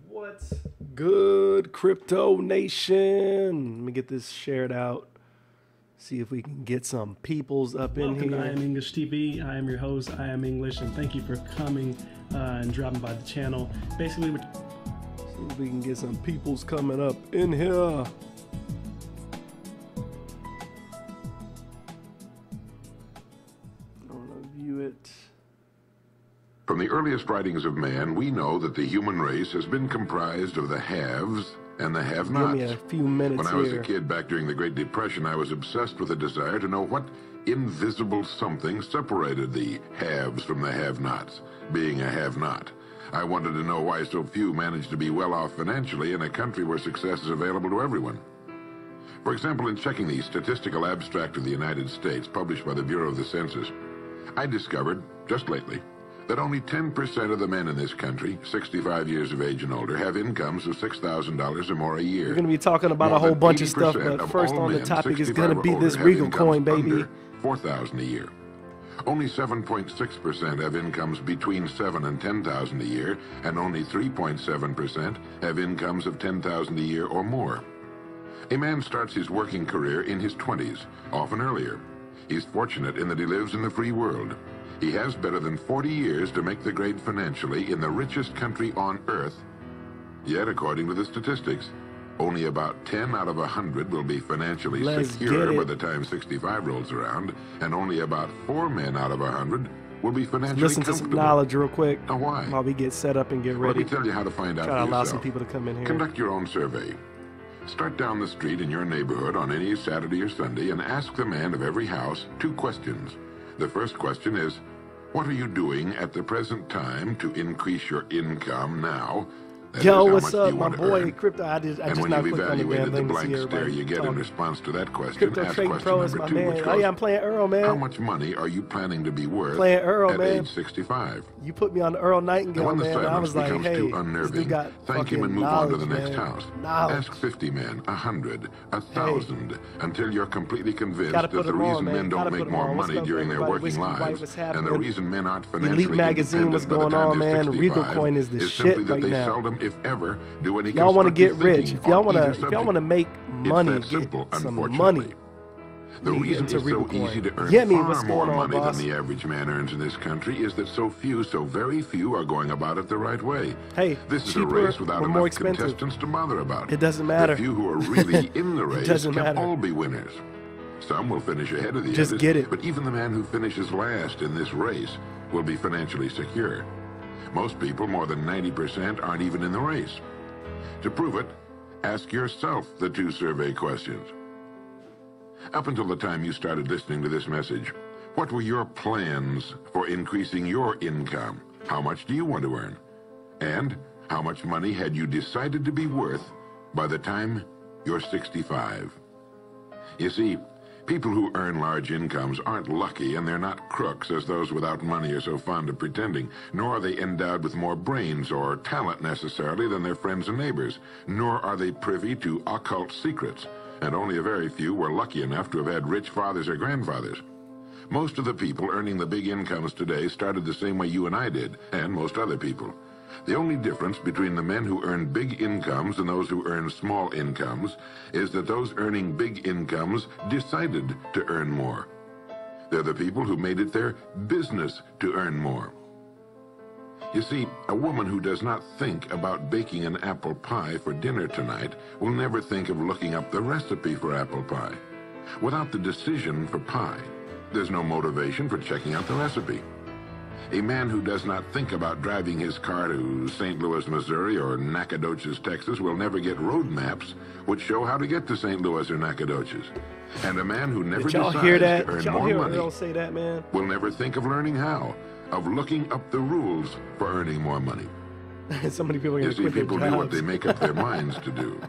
What's good, Crypto Nation? Let me get this shared out. See if we can get some peoples up in here. I Am English TV. I am your host, I Am English, and thank you for coming and dropping by the channel. Basically, see if we can get some peoples coming up in here. I want to view it. From the earliest writings of man, we know that the human race has been comprised of the haves and the have-nots. Give me a few minutes When I was here. a kid back during the Great Depression, I was obsessed with a desire to know what invisible something separated the haves from the have-nots, being a have-not. I wanted to know why so few managed to be well off financially in a country where success is available to everyone. For example, in checking the Statistical Abstract of the United States, published by the Bureau of the Census, I discovered, just lately, that only 10% of the men in this country, 65 years of age and older, have incomes of $6,000 or more a year. We're going to be talking about More a whole than bunch of 80% stuff, but of first all on the men topic is 65 going to or be older this have Regal incomes coin, baby. under $4,000 a year. Only 7.6% have incomes between $7,000 and $10,000 a year, and only 3.7% have incomes of $10,000 a year or more. A man starts his working career in his 20s, often earlier. He's fortunate in that he lives in the free world. He has better than 40 years to make the grade financially in the richest country on earth. Yet, according to the statistics, only about 10 out of 100 will be financially secure by the time 65 rolls around, and only about 4 men out of 100 will be financially Listen to some knowledge real quick. Now, why? While we get set up and get ready. Let me tell you how to find out Try for to allow yourself. some people to come in here. Conduct your own survey. Start down the street in your neighborhood on any Saturday or Sunday and ask the man of every house 2 questions. The first question is, what are you doing at the present time to increase your income now? That Yo, is, how what's much do up, you my want to boy? earn? Crypto, I just when not you've clicked on the damn evaluated the thing to see blank stare everybody you get in talking. response to that question, Crypto ask Trading question Pro is number my 2, man. which Oh goes, yeah, I'm playing Earl, man. how much money are you planning to be worth Playing Earl, at man. age 65? You put me on the Earl Nightingale, When the man. I silence was like, becomes hey, too this unnerving, dude got thank him and fucking move on to the knowledge, next man. house. Knowledge. Ask 50 men, 100, 1,000, until you're completely convinced Gotta that put the 'em on, reason man. men don't Gotta make put 'em more on. What's money up, during their everybody? working Whiskey White, lives, what's and the happening? reason men aren't financially Elite Magazine, what's independent by the going time on, they're man? Regal 65 coin is the is shit simply that right they now. seldom, if ever, do any Y'all want to get constructive rich. thinking If y'all on either want to subject. make money, It's that get simple, some unfortunately. money. The You reason get it's into so Regal easy coin. to earn Yeah, me, far what's more going on, money boss? than the average man earns in this country is that so very few are going about it the right way. Hey, This is a cheaper race without or more enough expensive. contestants to bother about. It doesn't matter. The few who are really in the race doesn't can matter. all be winners. Some will finish ahead of the Just others, get it. but even the man who finishes last in this race will be financially secure. Most people, more than 90%, aren't even in the race. To prove it, ask yourself the 2 survey questions. Up until the time you started listening to this message, what were your plans for increasing your income? How much do you want to earn? And how much money had you decided to be worth by the time you're 65? You see, people who earn large incomes aren't lucky, and they're not crooks as those without money are so fond of pretending, nor are they endowed with more brains or talent necessarily than their friends and neighbors, nor are they privy to occult secrets, and only a very few were lucky enough to have had rich fathers or grandfathers. Most of the people earning the big incomes today started the same way you and I did, and most other people. The only difference between the men who earn big incomes and those who earn small incomes is that those earning big incomes decided to earn more. They're the people who made it their business to earn more. You see, a woman who does not think about baking an apple pie for dinner tonight will never think of looking up the recipe for apple pie. Without the decision for pie, there's no motivation for checking out the recipe. A man who does not think about driving his car to St. Louis, Missouri or Nacogdoches, Texas will never get road maps which show how to get to St. Louis or Nacogdoches. And a man who never Did y'all decides hear that? to earn Did y'all more hear money Earl say that, man? will never think of learning how, of looking up the rules for earning more money. So many people are You going to see, quit their people jobs. do what they make up their minds to do.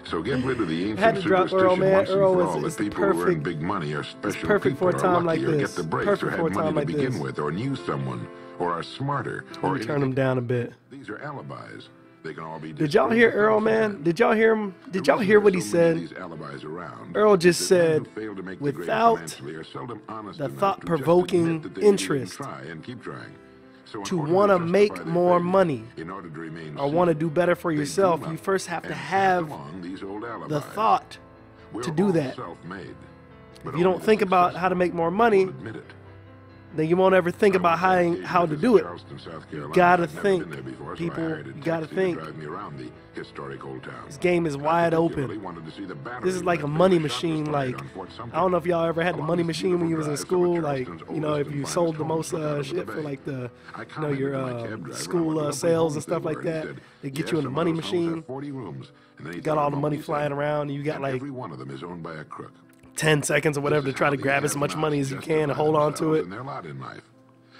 So get rid of the Had ancient to drop superstition Earl, man. once and Earl for is- all that is the people who earn perfect- big money are special perfect for people, a time or like lucky, or this. get the breaks, Perfect or for a had time money like to begin this. with, or knew someone, or are smarter, or Let me turn them down a bit. These are alibis. They can all be. Did y'all hear Earl, man? Did y'all hear him? Did y'all hear what he said? Earl just said, without the thought-provoking interest. So to want to make more money in order to remain or want to sane, do better for they yourself, dream you up first have to and pass have along these old the alibis. thought We're to do all that. self-made, but If you don't only the think about how to make more money, successful will admit it. then you won't ever think I about once had how to occasion do it. Charleston, South You Carolina. gotta I'd never think, been there before, so people. I hired a You gotta taxi think. to drive me around the historic old town. This game is I wide particularly open. wanted to see the battery This is like a where money the shot was machine. fired Like, on Fort Sumter. I don't know if y'all ever had the Along money this machine when you was in beautiful drive, school. some of Like, Charleston's you know, if oldest you and sold the finest most homes look out over shit the for bay. like the, I you know, commented your to my cab driver on school what lovely sales and homes they stuff were, like and he that. said, They get "Yes, you in the some of money those homes have machine. 40 rooms." And then he Got thought all a the moment, money he said, flying around, and you got "And like every one of them is owned by a crook." 10 seconds or whatever This to is try how to the grab as much have-nots money as you justify can and hold on to themselves it. and their lot in life.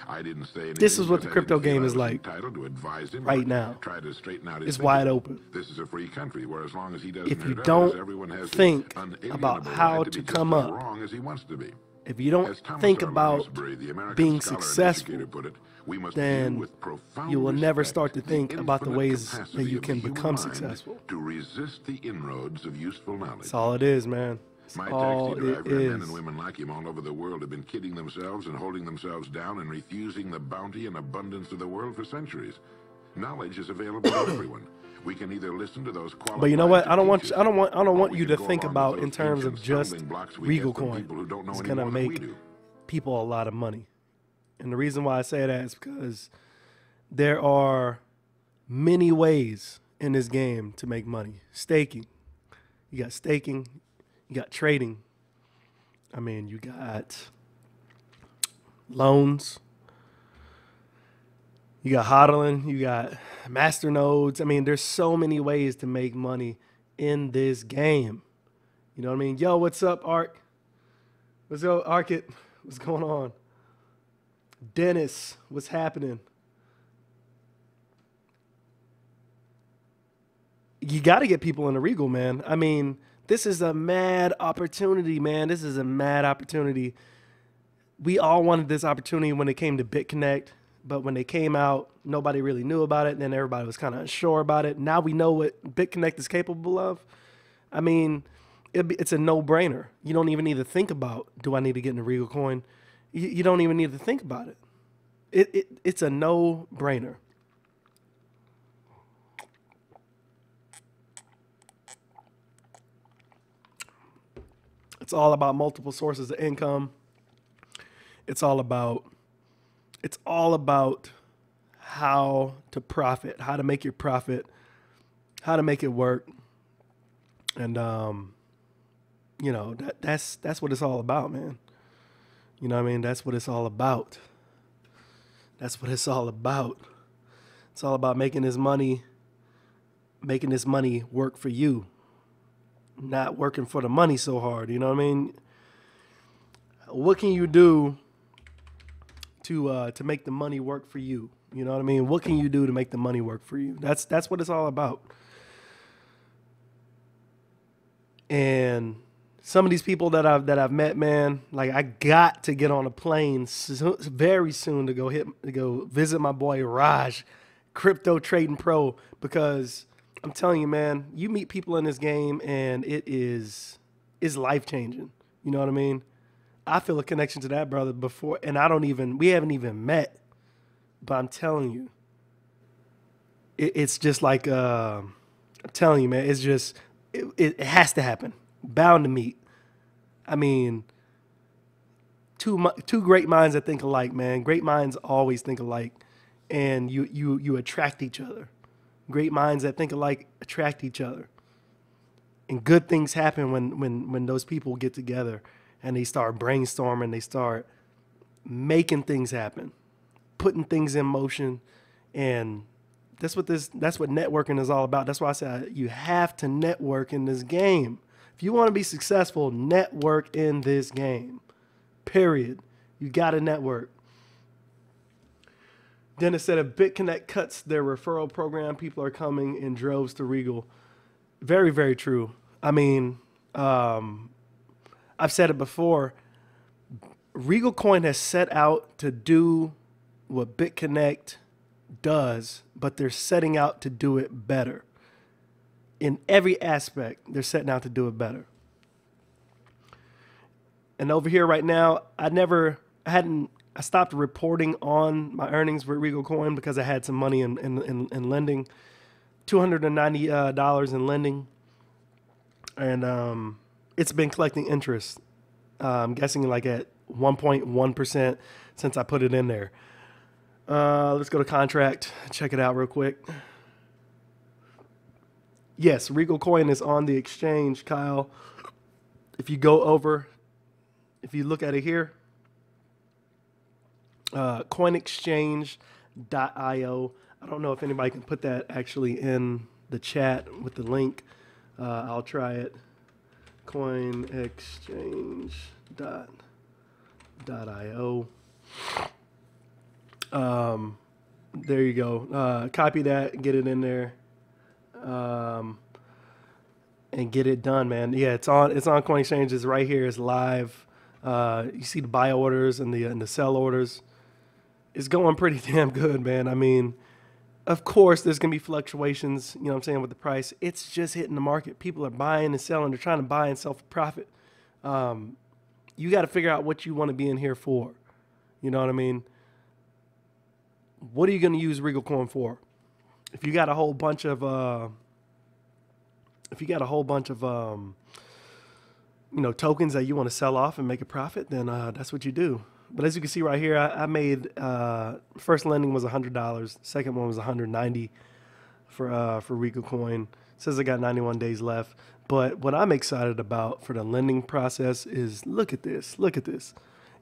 I didn't say anything, This is what but the I crypto didn't feel game I is was like entitled to advise him right or now. try to straighten out his It's thinking. wide open. This is a free country where as long as he doesn't If you hurt others, don't everyone has think the unalienable about how right to be just come as up, wrong as he wants to be. if you don't As Thomas think R. about Rosebery, the American being scholar and successful, educator, put it, we must then view with profound you will never respect start to think the about the infinite ways that capacity you of the can human become mind successful. to resist the inroads of useful knowledge. That's all it is, man. That's My all taxi it driver and men is. and women like him all over the world have been kidding themselves and holding themselves down and refusing the bounty and abundance of the world for centuries. Knowledge is available to everyone. We can either listen to those qualified But you know what? to I don't want teach you, us, I don't want or we you can to go think along about with in those terms of ancient just stumbling blocks we Regal get from coin. people who don't know It's any gonna more than we make do. people a lot of money. And the reason why I say that is because there are many ways in this game to make money. Staking. You got staking, you got trading. I mean, you got loans. You got hodling, you got master nodes. I mean, there's so many ways to make money in this game. You know what I mean? Yo, what's up, Ark? What's up, Arkit? What's going on? Dennis, what's happening? You got to get people in the Regal, man. I mean, this is a mad opportunity, man. This is a mad opportunity. We all wanted this opportunity when it came to Bitconnect, but when they came out, nobody really knew about it, and then everybody was kind of unsure about it. Now we know what Bitconnect is capable of. I mean, it's a no-brainer. You don't even need to think about, do I need to get in a Regal coin? You don't even need to think about it. It's a no-brainer. It's all about multiple sources of income. It's all about how to profit, how to make your profit, how to make it work. And you know, that's what it's all about, man. You know what I mean? That's what it's all about. That's what it's all about. It's all about making this money work for you. Not working for the money so hard, you know what I mean? What can you do to make the money work for you? You know what I mean? What can you do to make the money work for you? That's what it's all about. And some of these people that I've met, man, like I got to get on a plane very soon to go visit my boy Raj, Crypto Trading Pro, because I'm telling you, man, you meet people in this game and it's life changing. You know what I mean? I feel a connection to that brother before, and we haven't even met, but I'm telling you, it's just like, I'm telling you, man, it's just, it has to happen. Bound to meet. I mean, two great minds that think alike, man. Great minds always think alike, and you attract each other. Great minds that think alike attract each other. And good things happen when those people get together and they start brainstorming, they start making things happen, putting things in motion. And that's what networking is all about. That's why I said you have to network in this game. If you want to be successful, network in this game. Period. You got to network. Dennis said if Bitconnect cuts their referral program, people are coming in droves to Regal. Very, very true. I mean, I've said it before. Regal Coin has set out to do what Bitconnect does, but they're setting out to do it better. In every aspect, they're setting out to do it better. And over here right now, I hadn't I stopped reporting on my earnings with Regal Coin because I had some money in lending, $290 in lending, and it's been collecting interest. I'm guessing like at 1.1% since I put it in there. Let's go to contract, check it out real quick. Yes, Regal Coin is on the exchange, Kyle. If you go over, if you look at it here, coinexchange.io. I don't know if anybody can put that actually in the chat with the link. I'll try it. Coinexchange.io. There you go. Copy that, get it in there, and get it done, man. Yeah, it's on Coin Exchange. It's right here. It's live. You see the buy orders and the sell orders. It's going pretty damn good, man. I mean, of course, there's gonna be fluctuations. You know what I'm saying, with the price. It's just hitting the market. People are buying and selling. They're trying to buy and sell for profit. You got to figure out what you want to be in here for. You know what I mean? What are you going to use Regal Coin for? If you got a whole bunch of, tokens that you want to sell off and make a profit, then that's what you do. But as you can see right here, I made first lending was $100. Second one was $190 for Regal Coin. It says I got 91 days left. But what I'm excited about for the lending process is look at this. Look at this.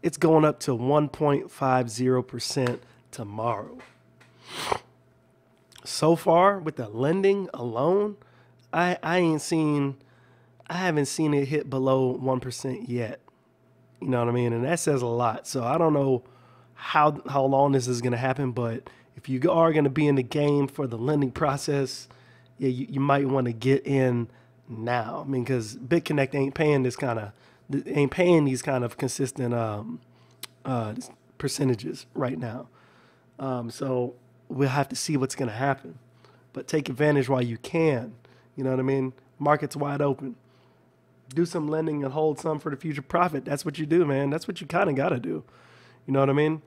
It's going up to 1.50% tomorrow. So far with the lending alone, I haven't seen it hit below 1% yet. You know what I mean? And that says a lot. So I don't know how long this is going to happen, but if you are going to be in the game for the lending process, yeah, you might want to get in now. I mean, because Bitconnect ain't paying these kind of consistent percentages right now. So we'll have to see what's going to happen. But take advantage while you can. You know what I mean? Market's wide open. Do some lending and hold some for the future profit. That's what you do, man. That's what you kind of got to do. You know what I mean?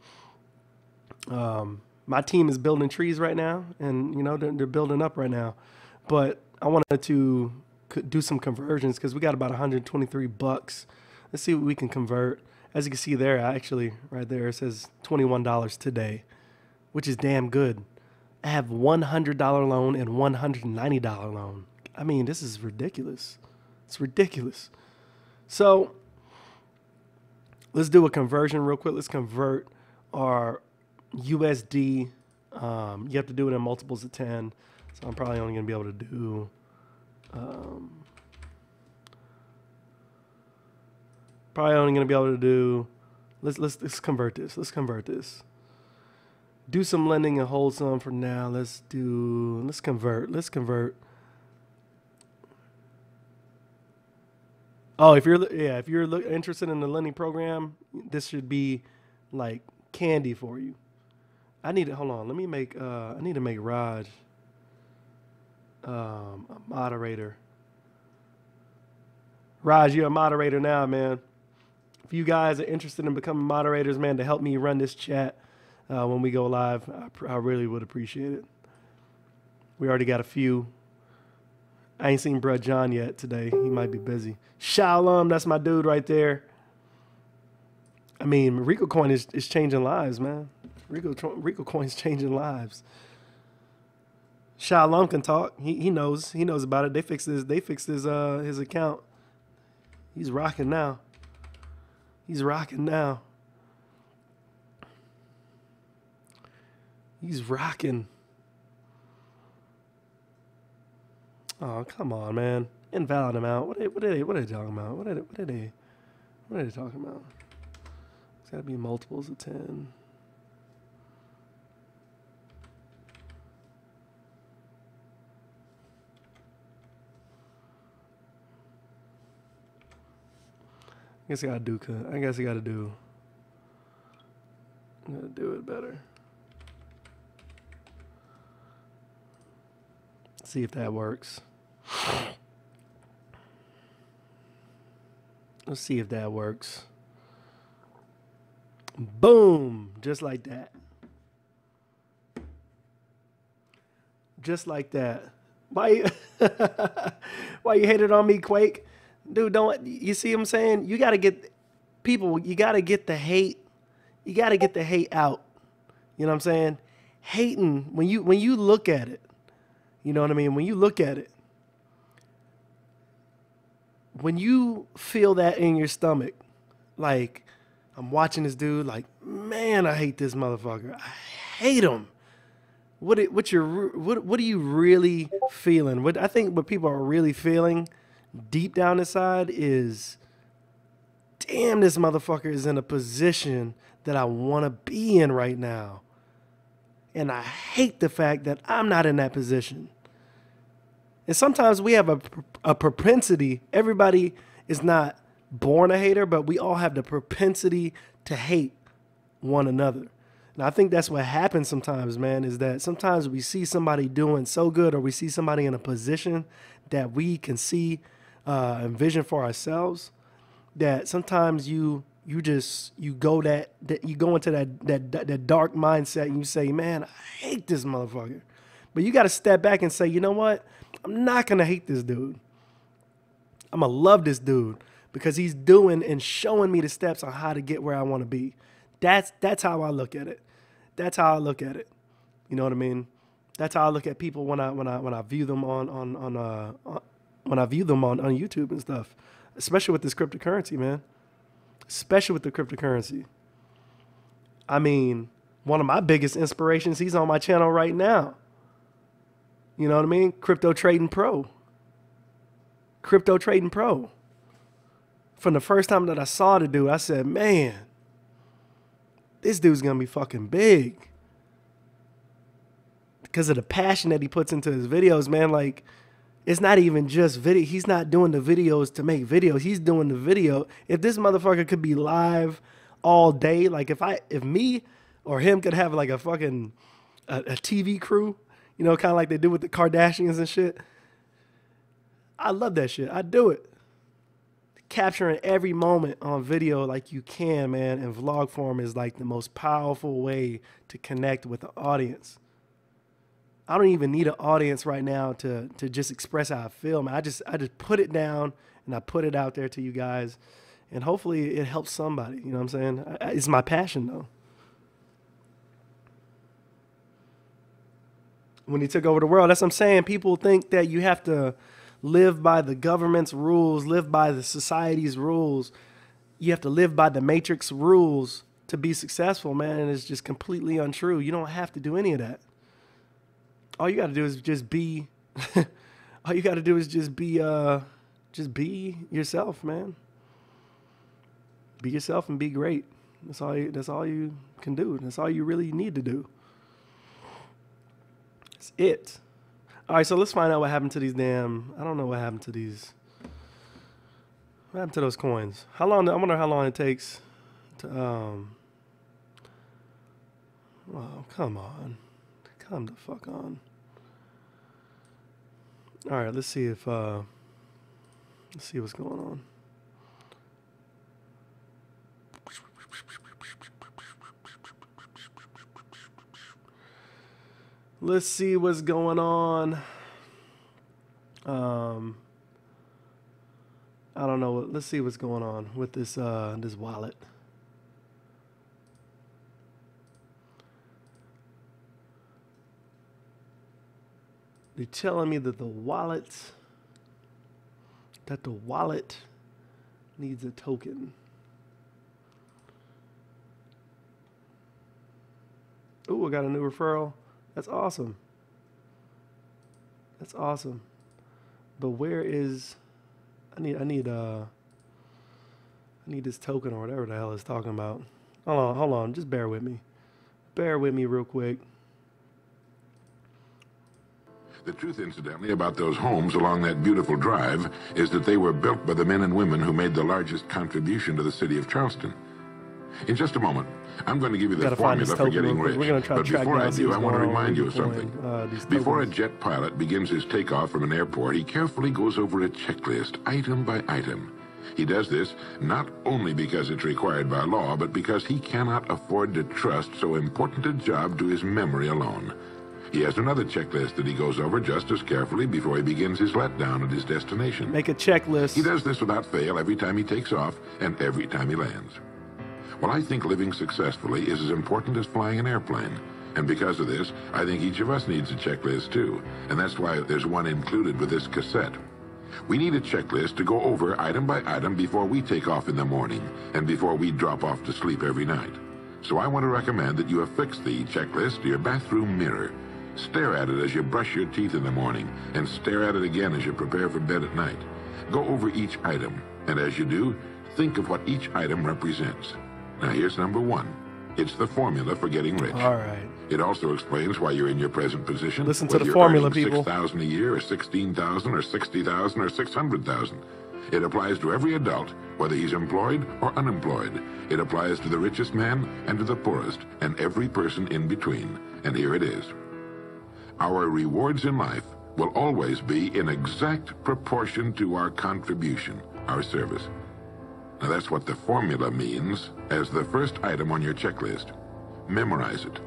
My team is building trees right now, and they're building up right now. But I wanted to do some conversions because we got about $123. Let's see what we can convert. As you can see there, actually, right there, it says $21 today, which is damn good. I have $100 loan and $190 loan. I mean, this is ridiculous. It's ridiculous. So let's do a conversion real quick. Let's convert our USD. You have to do it in multiples of 10. So I'm probably only going to be able to do let's convert this. Let's convert this. Do some lending and hold some for now. Let's convert. Oh, if you're interested in the lending program, this should be like candy for you. Hold on. Let me make I need to make Raj a moderator. Raj, you're a moderator now, man. If you guys are interested in becoming moderators, man, to help me run this chat when we go live, I really would appreciate it. We already got a few. I ain't seen Bruh John yet today. He might be busy. Shalom, that's my dude right there. I mean, Regal Coin is changing lives, man. Regal Coin's changing lives. Shalom can talk. He knows about it. They fixed his account. He's rocking now. He's rocking. Oh, come on, man. Invalid amount. What are they talking about? What are they talking about? It's gotta be multiples of 10. I guess I gotta do it better. See if that works. Let's see if that works. Boom. Just like that. Just like that. Why why you hated on me, Quake? Dude, don't you see what I'm saying? You gotta get people, you gotta get the hate. You gotta get the hate out. You know what I'm saying? Hating, when you look at it, you know what I mean? When you look at it, when you feel that in your stomach, like, I'm watching this dude, like, man, I hate this motherfucker. I hate him. What are you really feeling? I think what people are really feeling deep down inside is, damn, this motherfucker is in a position that I want to be in right now. And I hate the fact that I'm not in that position. And sometimes we have a propensity. Everybody is not born a hater, but we all have the propensity to hate one another. And I think that's what happens sometimes, man, is that sometimes we see somebody doing so good, or we see somebody in a position that we can see and vision for ourselves, that sometimes you go into that dark mindset and you say, man, I hate this motherfucker. But you got to step back and say, you know what? I'm not going to hate this dude. I'm going to love this dude because he's doing and showing me the steps on how to get where I want to be. That's how I look at it. That's how I look at it. You know what I mean? That's how I look at people when I view them on YouTube and stuff, especially with this cryptocurrency, man. Especially with the cryptocurrency. I mean, one of my biggest inspirations, he's on my channel right now. You know what I mean? Crypto Trading Pro. Crypto Trading Pro. From the first time that I saw the dude, I said, man, this dude's going to be fucking big. Because of the passion that he puts into his videos, man. Like, it's not even just video. He's not doing the videos to make videos. He's doing the video. If this motherfucker could be live all day, like if me or him could have like a fucking a TV crew, you know, kind of like they do with the Kardashians and shit. I love that shit. I do it. Capturing every moment on video like you can, man, and vlog form is like the most powerful way to connect with the audience. I don't even need an audience right now to just express how I feel, man. I just put it down and I put it out there to you guys, and hopefully it helps somebody. You know what I'm saying? It's my passion, though. When he took over the world, that's what I'm saying. People think that you have to live by the government's rules, live by the society's rules. You have to live by the matrix rules to be successful, man, and it's just completely untrue. You don't have to do any of that. All you got to do is just be, all you got to do is just be yourself, man. Be yourself and be great. That's all you can do. That's all you really need to do. That's it. All right, so let's find out what happened to these damn, I don't know what happened to these. What happened to those coins? How long, I wonder how long it takes to, oh, come on. Come the fuck on. All right, let's see if, let's see what's going on. Let's see what's going on. I don't know. Let's see what's going on with this this wallet. They're telling me that the wallet needs a token. Ooh, I got a new referral. That's awesome. That's awesome. But where is, I need this token or whatever the hell it's talking about. Hold on, just bear with me. Bear with me real quick. The truth, incidentally, about those homes along that beautiful drive is that they were built by the men and women who made the largest contribution to the city of Charleston. In just a moment, I'm going to give you the formula for getting rich. But before I do, I want to remind you of something. Before a jet pilot begins his takeoff from an airport, he carefully goes over a checklist, item by item. He does this not only because it's required by law, but because he cannot afford to trust so important a job to his memory alone. He has another checklist that he goes over just as carefully before he begins his letdown at his destination. Make a checklist. He does this without fail every time he takes off and every time he lands. Well, I think living successfully is as important as flying an airplane. And because of this, I think each of us needs a checklist too. And that's why there's one included with this cassette. We need a checklist to go over item by item before we take off in the morning and before we drop off to sleep every night. So I want to recommend that you affix the checklist to your bathroom mirror. Stare at it as you brush your teeth in the morning, and stare at it again as you prepare for bed at night. Go over each item, and as you do, think of what each item represents. Now here's number one. It's the formula for getting rich. All right. It also explains why you're in your present position. Listen to the formula, people. $6,000 a year, or $16,000, or $60,000, or $600,000. It applies to every adult, whether he's employed or unemployed. It applies to the richest man and to the poorest, and every person in between. And here it is. Our rewards in life will always be in exact proportion to our contribution, our service. Now that's what the formula means as the first item on your checklist. Memorize it.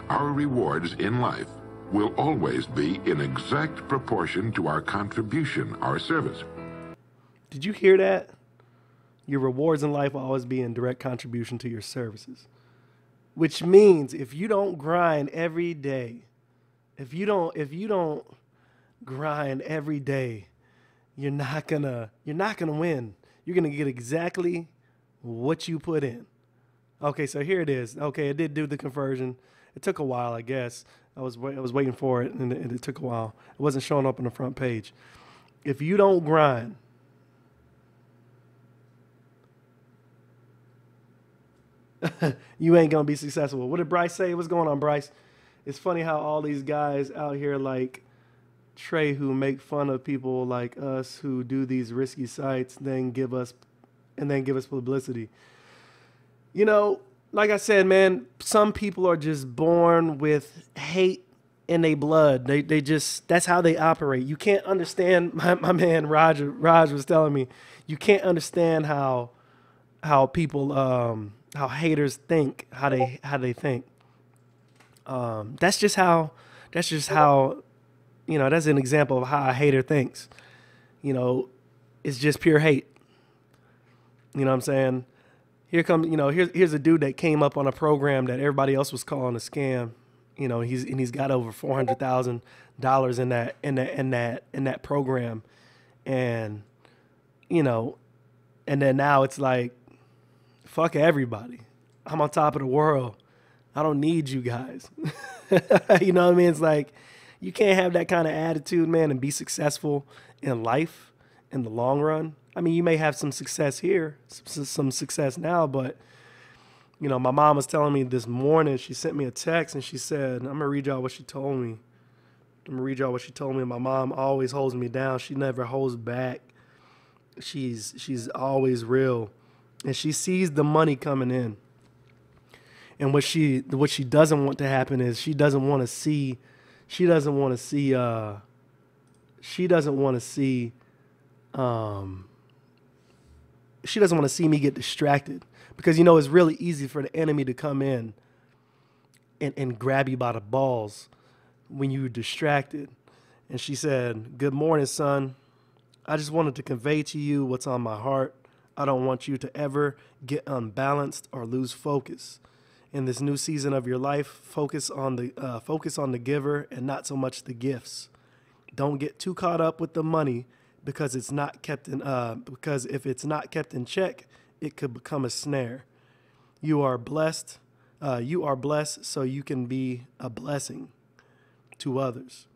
Our rewards in life will always be in exact proportion to our contribution, our service. Did you hear that? Your rewards in life will always be in direct contribution to your services. Which means if you don't grind every day, if you don't grind every day, you're not gonna win. You're gonna get exactly what you put in. Okay, so here it is. Okay, it did do the conversion. It took a while, I guess. I was waiting for it, and it took a while. It wasn't showing up on the front page. If you don't grind, you ain't gonna be successful. What did Bryce say? What's going on, Bryce? It's funny how all these guys out here like Trey who make fun of people like us who do these risky sites, then give us publicity. You know, like I said, man, some people are just born with hate in their blood. They just, that's how they operate. You can't understand. My man Raj was telling me, you can't understand how people how haters think, how they think. That's just how, you know, that's an example of how a hater thinks. You know, it's just pure hate. You know what I'm saying? Here comes, you know, here's a dude that came up on a program that everybody else was calling a scam. You know, he's got over $400,000 in that program, and you know, and then now it's like, fuck everybody. I'm on top of the world. I don't need you guys. You know what I mean? It's like, you can't have that kind of attitude, man, and be successful in life in the long run. I mean, you may have some success here, some success now, but, you know, my mom was telling me this morning, she sent me a text and she said, I'm going to read y'all what she told me. My mom always holds me down. She never holds back. She's always real. And she sees the money coming in. And what she doesn't want to happen is she doesn't want to see me get distracted, because, you know, it's really easy for the enemy to come in and grab you by the balls when you're distracted. And she said, "Good morning, son. I just wanted to convey to you what's on my heart. I don't want you to ever get unbalanced or lose focus. In this new season of your life, focus on the giver and not so much the gifts. Don't get too caught up with the money, because if it's not kept in check, it could become a snare. You are blessed so you can be a blessing to others.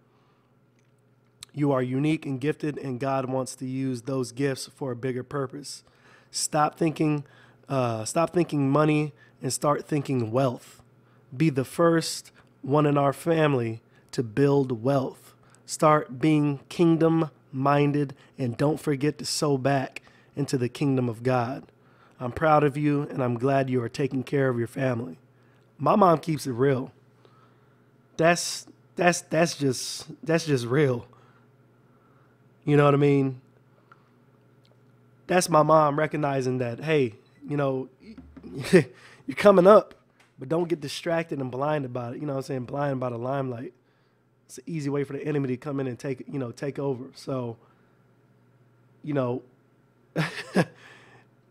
You are unique and gifted, and God wants to use those gifts for a bigger purpose. Stop thinking money and start thinking wealth. Be the first one in our family to build wealth. Start being kingdom-minded, and don't forget to sow back into the kingdom of God. I'm proud of you, and I'm glad you are taking care of your family." My mom keeps it real. That's just real. You know what I mean? that's my mom recognizing that, hey, you know, you're coming up, but don't get distracted and blinded by it. You know what I'm saying? Blinded by the limelight. It's an easy way for the enemy to come in and take over. So, you know,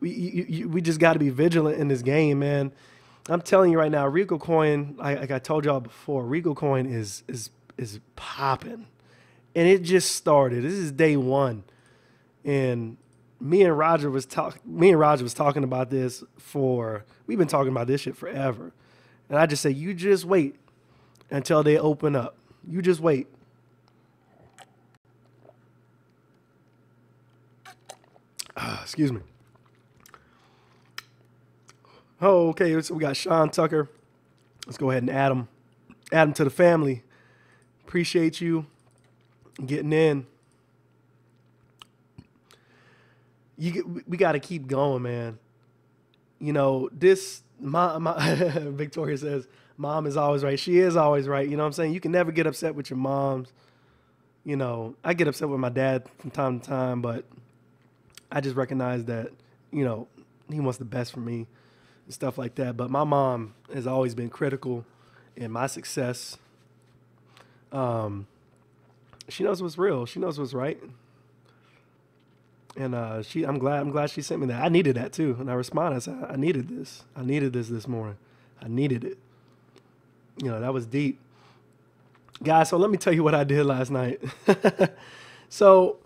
we just got to be vigilant in this game, man. I'm telling you right now, Regal coin, like I told y'all before, Regal coin is popping, and it just started. This is day one, and me and Roger was talking about this we've been talking about this shit forever, and I just say, you just wait until they open up. You just wait. Excuse me. Oh, okay. So we got Sean Tucker. Let's go ahead and add him to the family. Appreciate you getting in. We got to keep going, man. You know, Victoria says, mom is always right. She is always right. You know what I'm saying? You can never get upset with your moms. You know, I get upset with my dad from time to time, but I just recognize that, you know, he wants the best for me and stuff like that. But my mom has always been critical in my success. She knows what's real. She knows what's right. And I'm glad she sent me that. I needed that too. And I responded. I said, I needed this. I needed this morning. I needed it. You know, that was deep. Guys, so let me tell you what I did last night. So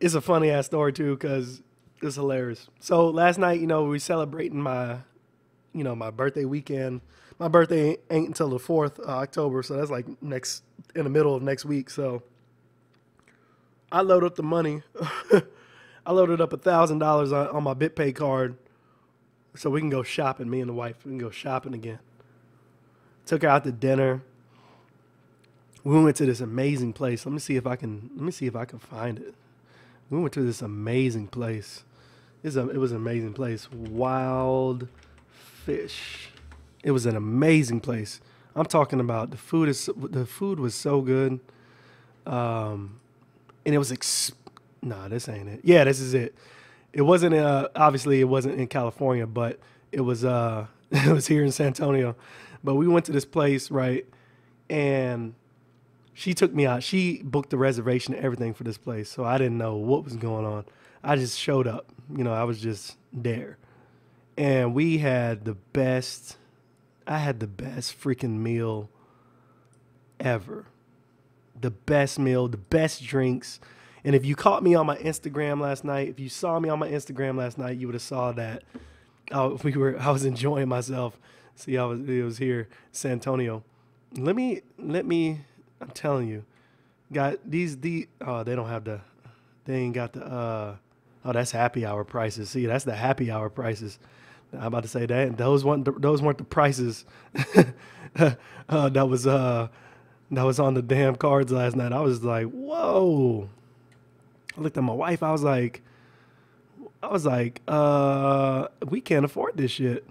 it's a funny ass story too, because it's hilarious. So last night, you know, we celebrating my birthday weekend. My birthday ain't until the 4th of October, so that's like in the middle of next week. So I load up the money. I loaded up $1,000 on my BitPay card so we can go shopping. Me and the wife, we can go shopping again. Took her out to dinner. We went to this amazing place. Let me see if I can find it. We went to this amazing place. It was an amazing place. Wild Fish. It was an amazing place. I'm talking about the food was so good. And it was nah, this ain't it. Yeah, this is it. It wasn't obviously it wasn't in California, but it was it was here in San Antonio. But we went to this place, right? And she took me out. She booked the reservation and everything for this place. So I didn't know what was going on. I just showed up. You know, I was just there. And we had I had the best freaking meal ever. The best meal, the best drinks. And if you caught me on my Instagram last night, if you saw me on my Instagram last night, you would have saw that I was enjoying myself. See, it was here, San Antonio. Let me, I'm telling you, got they don't have they ain't got the, that's happy hour prices. See, that's the happy hour prices. I'm about to say that those weren't the prices that was on the damn cards last night. I was like, whoa. I looked at my wife. I was like, we can't afford this shit.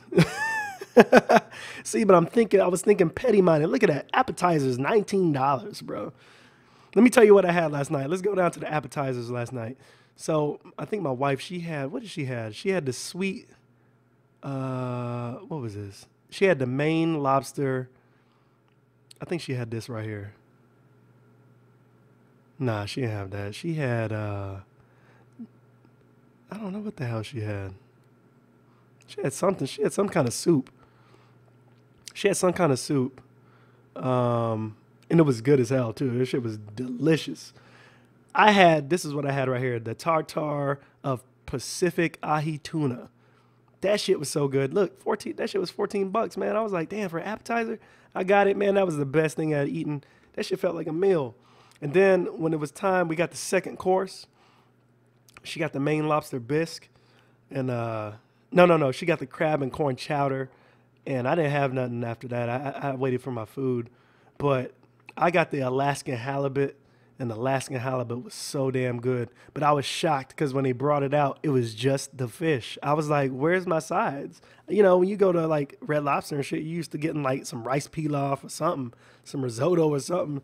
See, but I was thinking petty minded. Look at that. Appetizers, $19, bro. Let me tell you what I had last night. Let's go down to the appetizers last night. So I think my wife, what did she have? She had the sweet, what was this? She had the Maine lobster. I think she had this right here. Nah, she didn't have that. She had, I don't know what the hell she had. She had something. She had some kind of soup. And it was good as hell, too. This shit was delicious. This is what I had right here, the tartare of Pacific ahi tuna. That shit was so good. Look, that shit was $14, man. I was like, damn, for an appetizer, I got it, man. That was the best thing I had eaten. That shit felt like a meal. And then when it was time, we got the second course. She got the Maine lobster bisque. And no. She got the crab and corn chowder. And I didn't have nothing after that. I waited for my food. But I got the Alaskan halibut. And the Alaskan halibut was so damn good. But I was shocked because when they brought it out, it was just the fish. I was like, where's my sides? You know, when you go to like Red Lobster and shit, you used to getting like some rice pilaf or something, some risotto or something,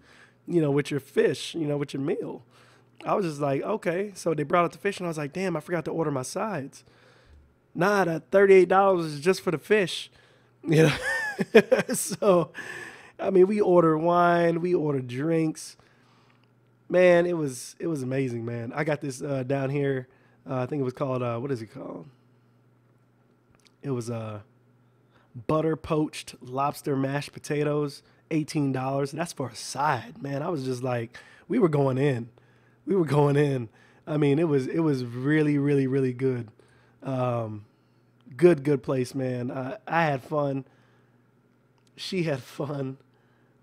you know, with your fish, you know, with your meal. I was just like, okay. So they brought out the fish, and I was like, damn, I forgot to order my sides. Nah, that $38 is just for the fish. You know? So, I mean, we ordered wine, we ordered drinks. Man, it was amazing, man. I got this down here. I think it was called, what is it called? It was butter poached lobster mashed potatoes, $18. That's for a side, man. I was just like, we were going in. We were going in. I mean, it was really, really, really good. Good place, man. I had fun. She had fun.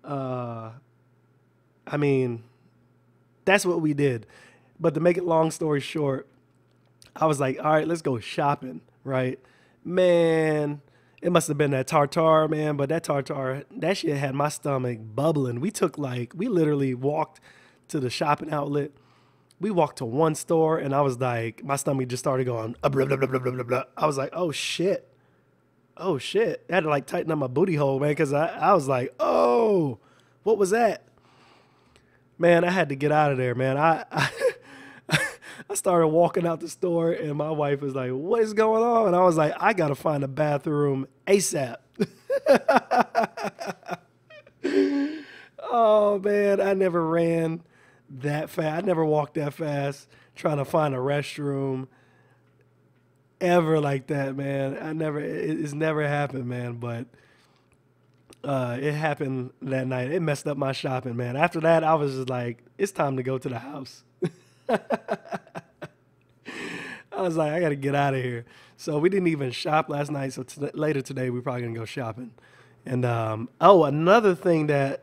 I mean, that's what we did. But to make it long story short, I was like, all right, let's go shopping, right? Man, it must have been that tartar, man. But that tartar, that shit had my stomach bubbling. We literally walked to the shopping outlet. We walked to one store, and I was like, my stomach just started going, blah, blah, blah, blah, blah, blah, blah. I was like, oh shit. Oh shit. I had to like tighten up my booty hole, man, because I was like, oh, what was that? Man, I had to get out of there, man. I started walking out the store, and my wife was like, what is going on? And I was like, I got to find a bathroom ASAP. Oh, man, I never ran that fast. I never walked that fast trying to find a restroom ever like that, man. It's never happened, man, but it happened that night. It messed up my shopping, man. After that, I was just like, it's time to go to the house. I was like, I got to get out of here. So we didn't even shop last night. So later today, we're probably going to go shopping. And, another thing that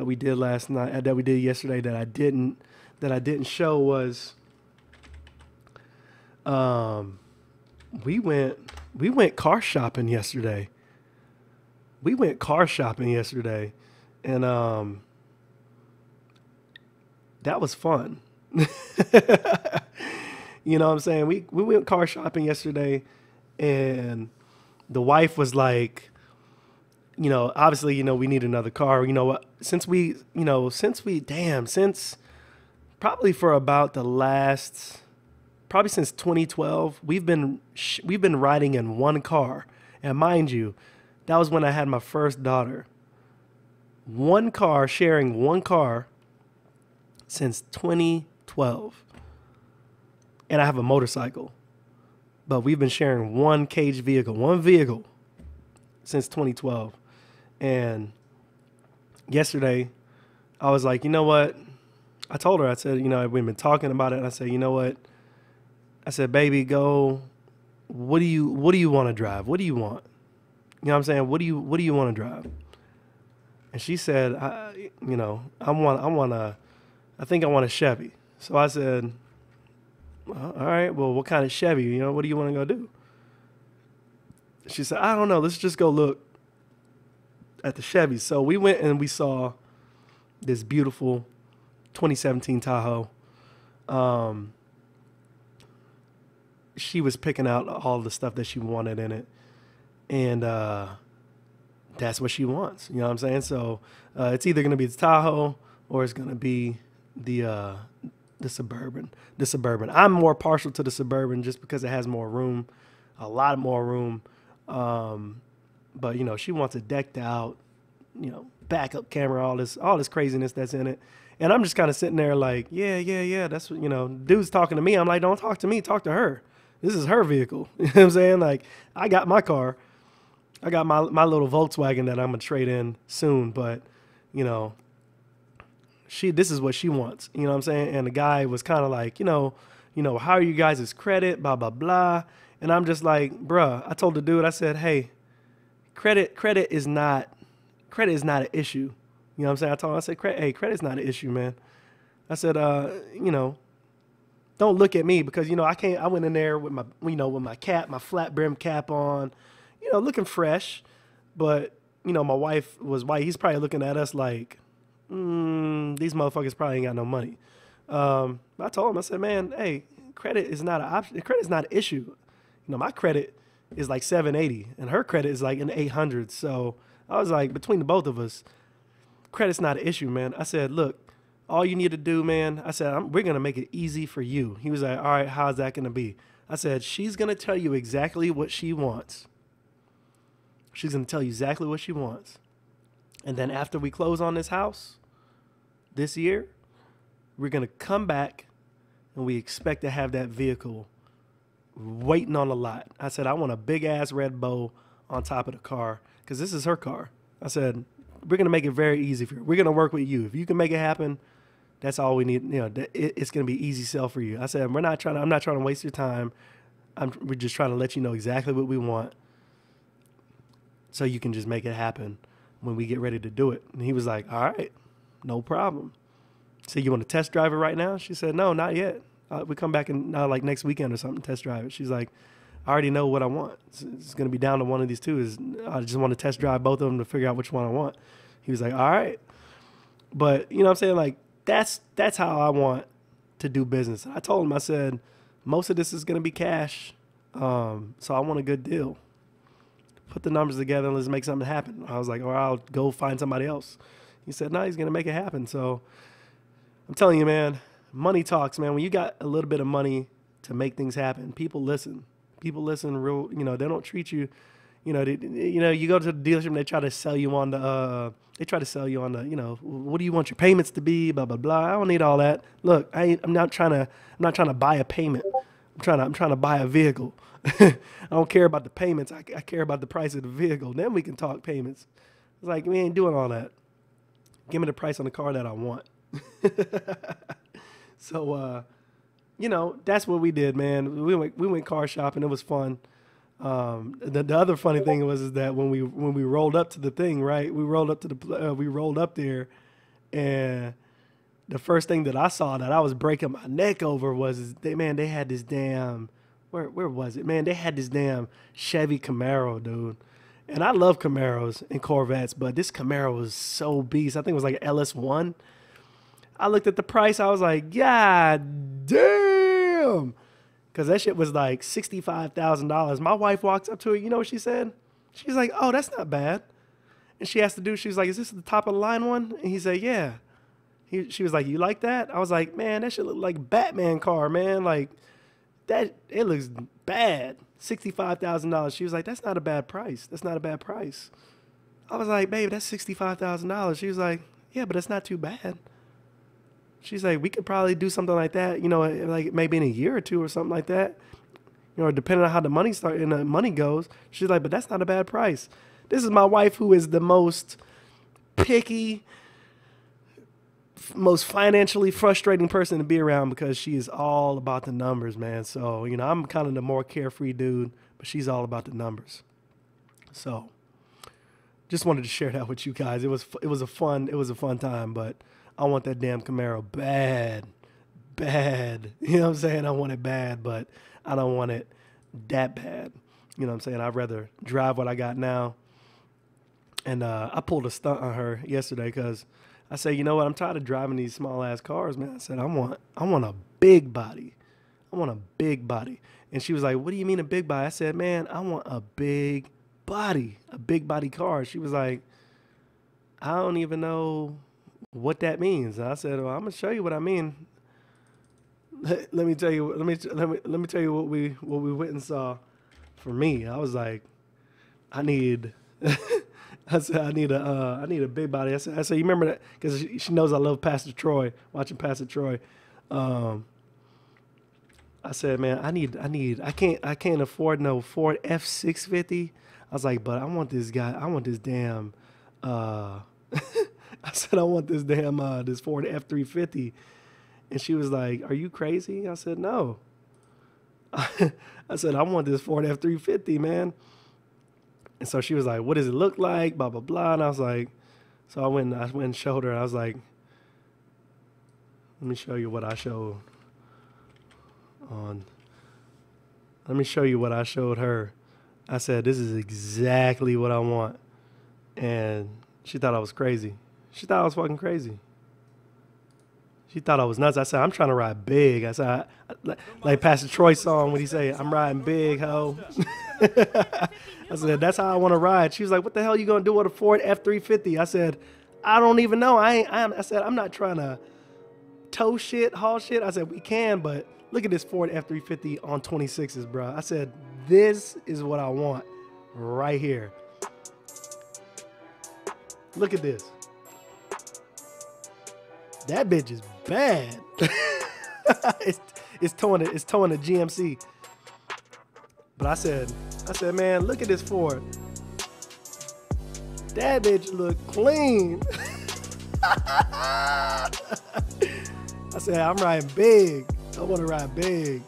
we did last night, that we did yesterday that I didn't show was, we went car shopping yesterday. And that was fun. You know what I'm saying? We went car shopping yesterday, and the wife was like, you know, obviously, you know, we need another car. You know what? Since probably for about probably since 2012, we've been riding in one car. And mind you, that was when I had my first daughter. Sharing one car since 2012. And I have a motorcycle. But we've been sharing one vehicle since 2012. And yesterday, I was like, you know what? I told her, I said, you know, we've been talking about it. And I said, you know what? I said, baby, go. What do you want to drive? What do you want? You know what I'm saying? What do you want to drive? And she said, I think I want a Chevy. So I said, well, all right, well, what kind of Chevy? You know, what do you want to go do? She said, I don't know. Let's just go look at the Chevy. So we went and we saw this beautiful 2017 Tahoe. She was picking out all the stuff that she wanted in it. And that's what she wants. You know what I'm saying? So it's either going to be the Tahoe or it's going to be the Suburban. The Suburban. I'm more partial to the Suburban just because it has more room, a lot more room. But, you know, she wants it decked out, you know, backup camera, all this craziness that's in it. And I'm just kind of sitting there like, yeah. That's what, you know, dude's talking to me. I'm like, don't talk to me. Talk to her. This is her vehicle. You know what I'm saying? Like, I got my car. I got my little Volkswagen that I'm going to trade in soon. But, you know, this is what she wants. You know what I'm saying? And the guy was kind of like, you know, how are you guys' credit? Blah, blah, blah. And I'm just like, bruh, I told the dude, I said, hey, credit is not an issue. You know what I'm saying? I told him, I said, hey, credit's not an issue, man. I said, you know, don't look at me because, you know, I went in there with my cap, my flat brim cap on, you know, looking fresh. But, you know, my wife was white. He's probably looking at us like, these motherfuckers probably ain't got no money. I told him, I said, man, hey, credit is not an option. Credit is not an issue. You know, my credit is like 780 and her credit is like in the 800s. So I was like, between the both of us, credit's not an issue, man. I said, look, all you need to do, man, I said, we're going to make it easy for you. He was like, all right, how's that going to be? I said, she's going to tell you exactly what she wants. She's going to tell you exactly what she wants. And then after we close on this house this year, we're going to come back and we expect to have that vehicle waiting on the lot. I said, I want a big ass red bow on top of the car because this is her car. I said, we're going to make it very easy for you. We're going to work with you. If you can make it happen, that's all we need. You know, it's going to be easy sell for you. I said, I'm not trying to waste your time. We're just trying to let you know exactly what we want so you can just make it happen when we get ready to do it. And he was like, all right, no problem. So you want to test drive it right now? She said, no, not yet. We come back in like next weekend or something, test drive it. She's like, I already know what I want. It's going to be down to one of these two. I just want to test drive both of them to figure out which one I want. He was like, all right. But you know what I'm saying? Like, that's how I want to do business. I told him, I said, most of this is going to be cash. So I want a good deal. Put the numbers together and let's make something happen. I was like, or I'll go find somebody else. He said, no, he's going to make it happen. So I'm telling you, man, money talks, man. When you got a little bit of money to make things happen, people listen. People listen real, you know, they don't treat you, you know, you go to the dealership and they try to sell you on the, you know, what do you want your payments to be, blah, blah, blah. I don't need all that. Look, I'm not trying to buy a payment. I'm trying to buy a vehicle. I don't care about the payments. I care about the price of the vehicle. Then we can talk payments. It's like, we ain't doing all that. Give me the price on the car that I want. So, you know, that's what we did, man. We went car shopping. It was fun. The other funny thing was that when we rolled up to the thing, right? We rolled up there, and the first thing that I saw that I was breaking my neck over was they had this damn where was it, man? They had this damn Chevy Camaro, dude. And I love Camaros and Corvettes, but this Camaro was so beast. I think it was like an LS1. I looked at the price. I was like, God damn. Because that shit was like $65,000. My wife walks up to her. You know what she said? She's like, oh, that's not bad. And she asked the dude, she was like, is this the top of the line one? And he said, yeah. She was like, you like that? I was like, man, that shit look like a Batman car, man. Like, that, it looks bad. $65,000. She was like, that's not a bad price. That's not a bad price. I was like, babe, that's $65,000. She was like, yeah, but it's not too bad. She's like, we could probably do something like that, you know, like maybe in a year or two or something like that, you know, depending on how the money goes. She's like, but that's not a bad price. This is my wife, who is the most picky, most financially frustrating person to be around because she is all about the numbers, man. So, you know, I'm kind of the more carefree dude, but she's all about the numbers. So just wanted to share that with you guys. It was a fun time, but I want that damn Camaro bad. You know what I'm saying? I want it bad, but I don't want it that bad. You know what I'm saying? I'd rather drive what I got now. And I pulled a stunt on her yesterday because I said, you know what? I'm tired of driving these small ass cars, man. I said, I want a big body. I want a big body. And she was like, what do you mean a big body? I said, man, I want a big body car. She was like, I don't even know what that means. And I said, well, I'm gonna show you what I mean. Let me tell you what we went and saw. For me, I was like, I need a big body. I said, you remember that? Because she knows I love Pastor Troy, watching Pastor Troy. I said, man, I can't afford no Ford F650. I was like, but I want this damn I said, I want this damn, this Ford F350. And she was like, are you crazy? I said, no. I said, I want this Ford F350, man. And so she was like, what does it look like? Blah, blah, blah. And I was like, so I went and showed her. I was like, let me show you what I showed her. I said, this is exactly what I want. And she thought I was crazy. She thought I was fucking crazy. She thought I was nuts. I said, I'm trying to ride big. I said, like Pastor Troy's song when he say, I'm riding big, ho. I said, that's how I want to ride. She was like, what the hell are you going to do with a Ford F-350? I said, I don't even know. I said, I'm not trying to tow shit, haul shit. I said, we can, but look at this Ford F-350 on 26s, bro. I said, this is what I want right here. Look at this. That bitch is bad. it's towing the GMC. But I said, man, look at this Ford. That bitch look clean. I said, I'm riding big. I want to ride big.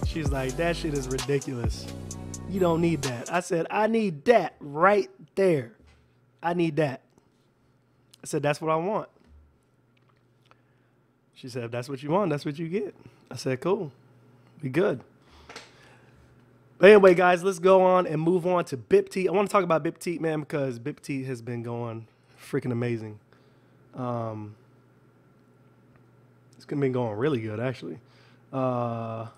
She's like, that shit is ridiculous. You don't need that. I said, I need that right there. I need that. I said, that's what I want. She said, if that's what you want, that's what you get. I said, cool. We good. But anyway, guys, let's go on and move on to Bitpetite. I want to talk about Bitpetite, man, because Bitpetite has been going freaking amazing. It's been going really good, actually. I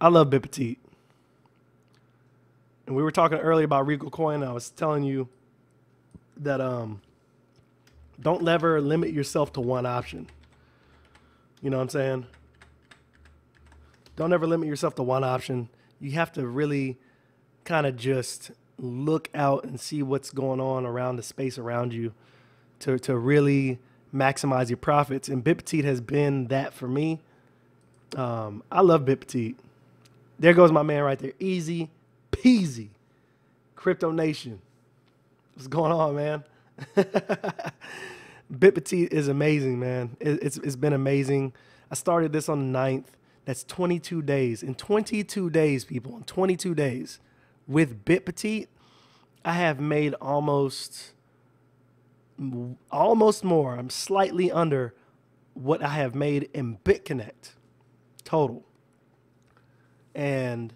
love Bitpetite. And we were talking earlier about Regal coin. I was telling you that don't ever limit yourself to one option. You know what I'm saying? Don't ever limit yourself to one option. You have to really kind of just look out and see what's going on around the space around you to really maximize your profits. And Bitpetite has been that for me. I love Bitpetite. There goes my man right there. Easy peasy. Crypto Nation. What's going on, man? Bitpetite is amazing, man. It's been amazing. I started this on the 9th. That's 22 days. In 22 days, people, in 22 days, with Bitpetite, I have made almost more. I'm slightly under what I have made in Bitconnect total. And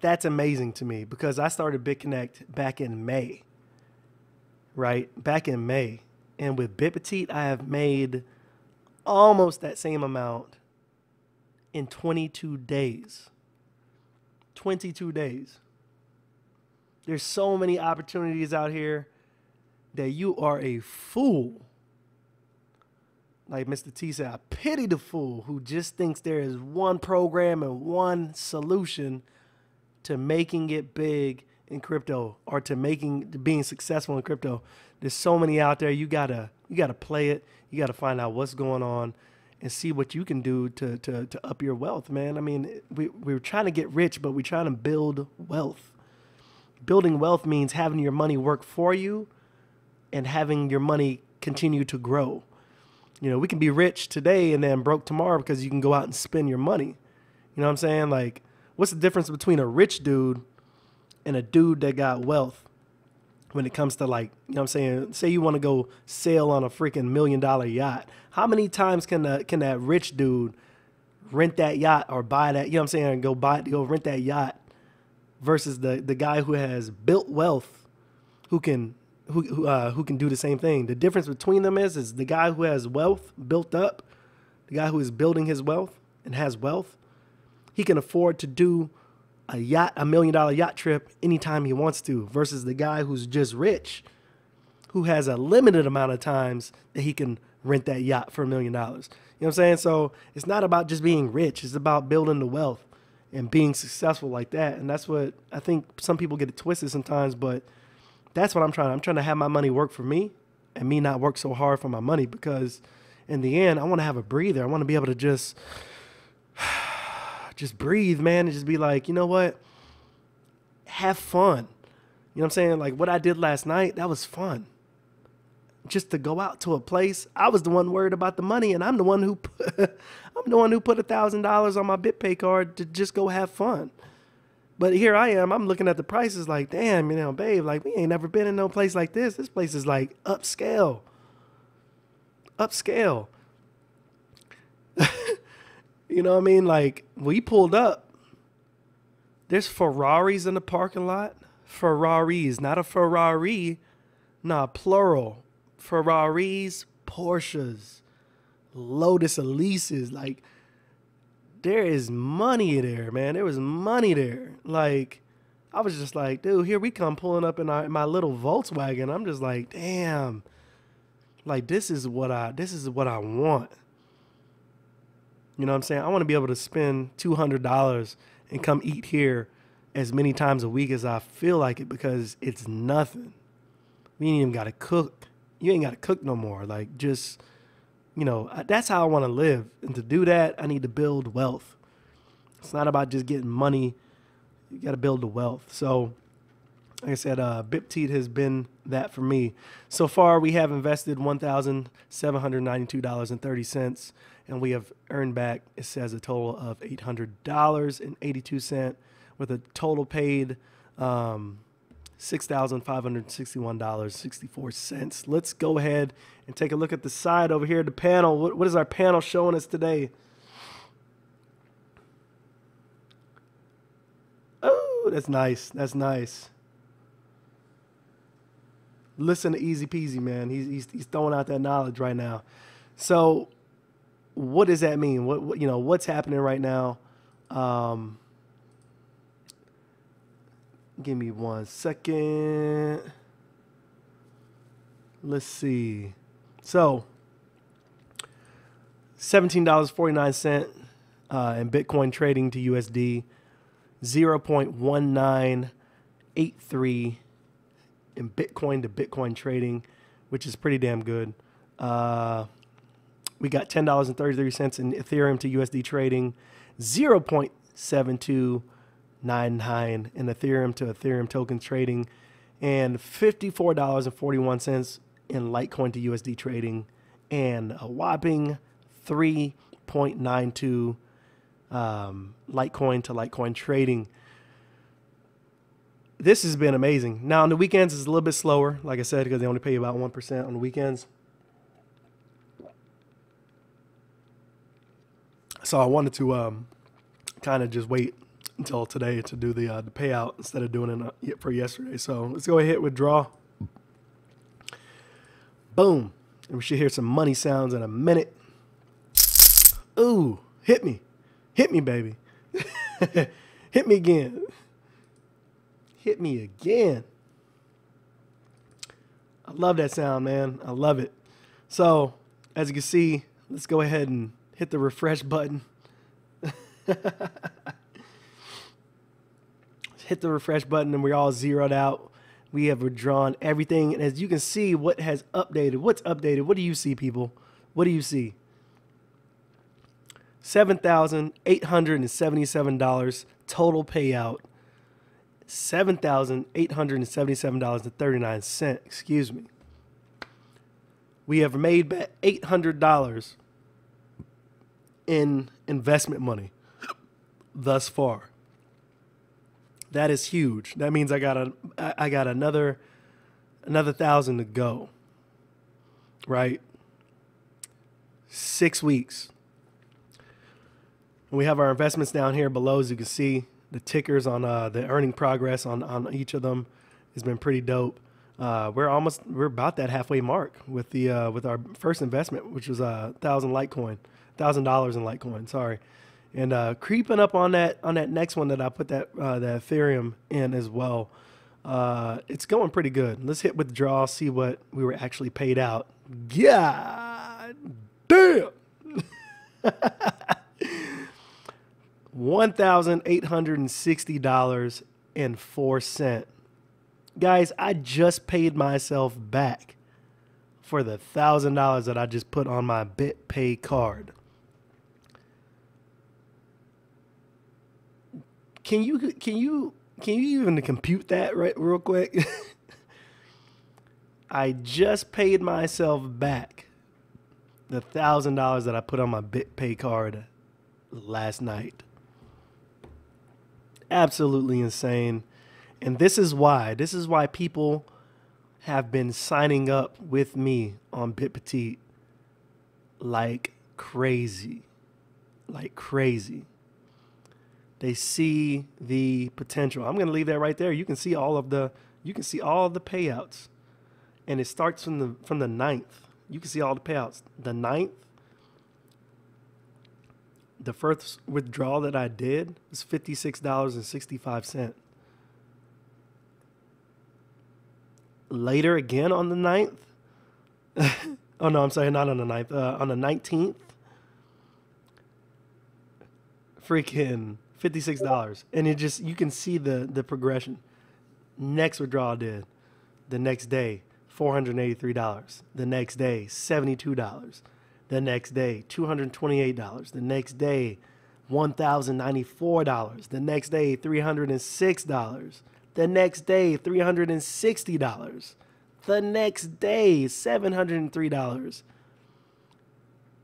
that's amazing to me because I started Bitconnect back in May, right? Back in May. And with Bitpetite, I have made almost that same amount in 22 days. 22 days. There's so many opportunities out here that you are a fool. Like Mr. T said, I pity the fool who just thinks there is one program and one solution to making it big in crypto or to being successful in crypto. There's so many out there. You gotta play it. You gotta find out what's going on and see what you can do to up your wealth, man. I mean, we're trying to get rich, but we're trying to build wealth. Building wealth means having your money work for you and having your money continue to grow. You know, we can be rich today and then broke tomorrow because you can go out and spend your money. You know what I'm saying? Like, what's the difference between a rich dude and a dude that got wealth when it comes to, like, you know what I'm saying? Say you want to go sail on a freaking $1 million yacht. How many times can that rich dude rent that yacht or buy that, you know what I'm saying, and go rent that yacht versus the guy who has built wealth who can do the same thing? The difference between them is the guy who has wealth built up, the guy who is building his wealth and has wealth, he can afford to do a $1 million yacht trip anytime he wants to, versus the guy who's just rich, who has a limited amount of times that he can rent that yacht for $1 million. You know what I'm saying? So it's not about just being rich. It's about building the wealth and being successful like that. And that's what I think some people get it twisted sometimes, but that's what I'm trying. I'm trying to have my money work for me and me not work so hard for my money, because in the end, I want to have a breather. I want to be able to just breathe, man, and just be like, you know what? Have fun. You know what I'm saying? Like what I did last night, that was fun. Just to go out to a place. I was the one worried about the money, and I'm the one who put $1,000 on my BitPay card to just go have fun. But here I am, I'm looking at the prices like, damn, you know, babe, like we ain't never been in no place like this. This place is like upscale. Upscale. You know what I mean? Like, we pulled up. There's Ferraris in the parking lot. Ferraris, not a Ferrari. Nah, plural. Ferraris, Porsches, Lotus Elises. Like, there is money there, man. There was money there. Like, I was just like, dude, here we come pulling up in my little Volkswagen. I'm just like, damn, like this is what I want. You know what I'm saying? I want to be able to spend $200 and come eat here as many times a week as I feel like it, because it's nothing. We ain't even got to cook. You ain't got to cook no more. Like, just, you know, that's how I want to live. And to do that, I need to build wealth. It's not about just getting money. You got to build the wealth. So, like I said, Bitpetite has been that for me. So far, we have invested $1,792.30, and we have earned back, it says, a total of $800.82, with a total paid $6,561.64. Let's go ahead and take a look at the side over here, the panel. What is our panel showing us today? Oh, that's nice. That's nice. Listen to Easy Peasy, man. He's throwing out that knowledge right now. So, what does that mean? What you know, what's happening right now? Give me 1 second. Let's see. So, $17.49 in Bitcoin trading to USD, 0.1983 in Bitcoin to Bitcoin trading, which is pretty damn good. We got $10.33 in Ethereum to USD trading, 0.7299 in Ethereum to Ethereum token trading, and $54.41 in Litecoin to USD trading, and a whopping 3.92 Litecoin to Litecoin trading. This has been amazing. Now, on the weekends, it's a little bit slower, like I said, because they only pay you about 1% on the weekends. So I wanted to kind of just wait until today to do the payout instead of doing it for yesterday. So let's go ahead and withdraw. Boom. And we should hear some money sounds in a minute. Ooh, hit me. Hit me, baby. Hit me again. Hit me again. I love that sound, man. I love it. So, as you can see, let's go ahead and hit the refresh button. Hit the refresh button and we're all zeroed out. We have withdrawn everything. And as you can see, what has updated? What's updated? What do you see, people? What do you see? $7,877 total payout. $7,877.39. Excuse me. We have made back $800 in investment money thus far. That is huge. That means I got another 1,000 to go. Right? 6 weeks. And we have our investments down here below, as you can see. The tickers on the earning progress on each of them has been pretty dope. We're about that halfway mark with our first investment, which was $1,000 in Litecoin. Sorry, and creeping up on that next one that I put that Ethereum in as well. It's going pretty good. Let's hit withdraw, see what we were actually paid out. God damn. $1,860.04. Guys, I just paid myself back for the $1,000 that I just put on my BitPay card. Can you even compute that right real quick? I just paid myself back the $1,000 that I put on my BitPay card last night. Absolutely insane. And this is why people have been signing up with me on Bitpetite like crazy. Like crazy. They see the potential. I'm going to leave that right there. You can see all of the payouts. And it starts from the 9th. You can see all the payouts. The 9th, the first withdrawal that I did was $56.65. later again on the 9th. Oh, no, I'm sorry, not on the 9th. On the 19th, freaking $56. And you can see the progression. Next withdrawal did. The next day, $483. The next day, $72. The next day, $228. The next day, $1,094. The next day, $306. The next day, $360. The next day, $703.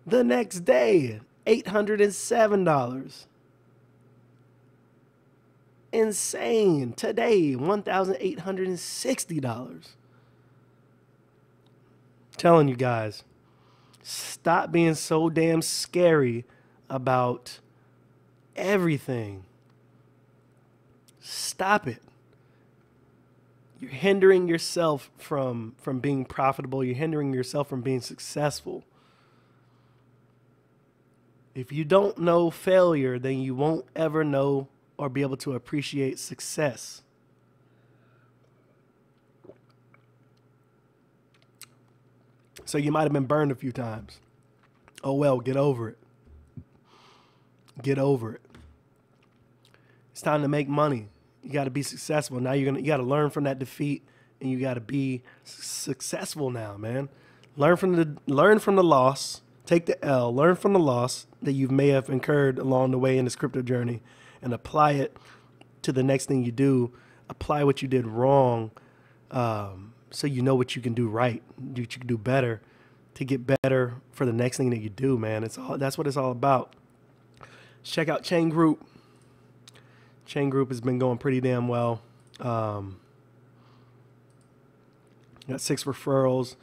The next day, $807. Insane. Today, $1,860. Telling you guys, stop being so damn scary about everything. Stop it. You're hindering yourself from being profitable. You're hindering yourself from being successful. If you don't know failure, then you won't ever know or be able to appreciate success. So you might have been burned a few times. Oh well, get over it. Get over it. It's time to make money. You got to be successful. Now you got to learn from that defeat, and you got to be successful now, man. Learn from the loss. Take the L. Learn from the loss that you may have incurred along the way in this crypto journey, and apply it to the next thing you do. Apply what you did wrong, so you know what you can do right, what you can do better, to get better for the next thing that you do, man. That's what it's all about. Check out CHAIN.GROUP. CHAIN.GROUP has been going pretty damn well. Got 6 referrals.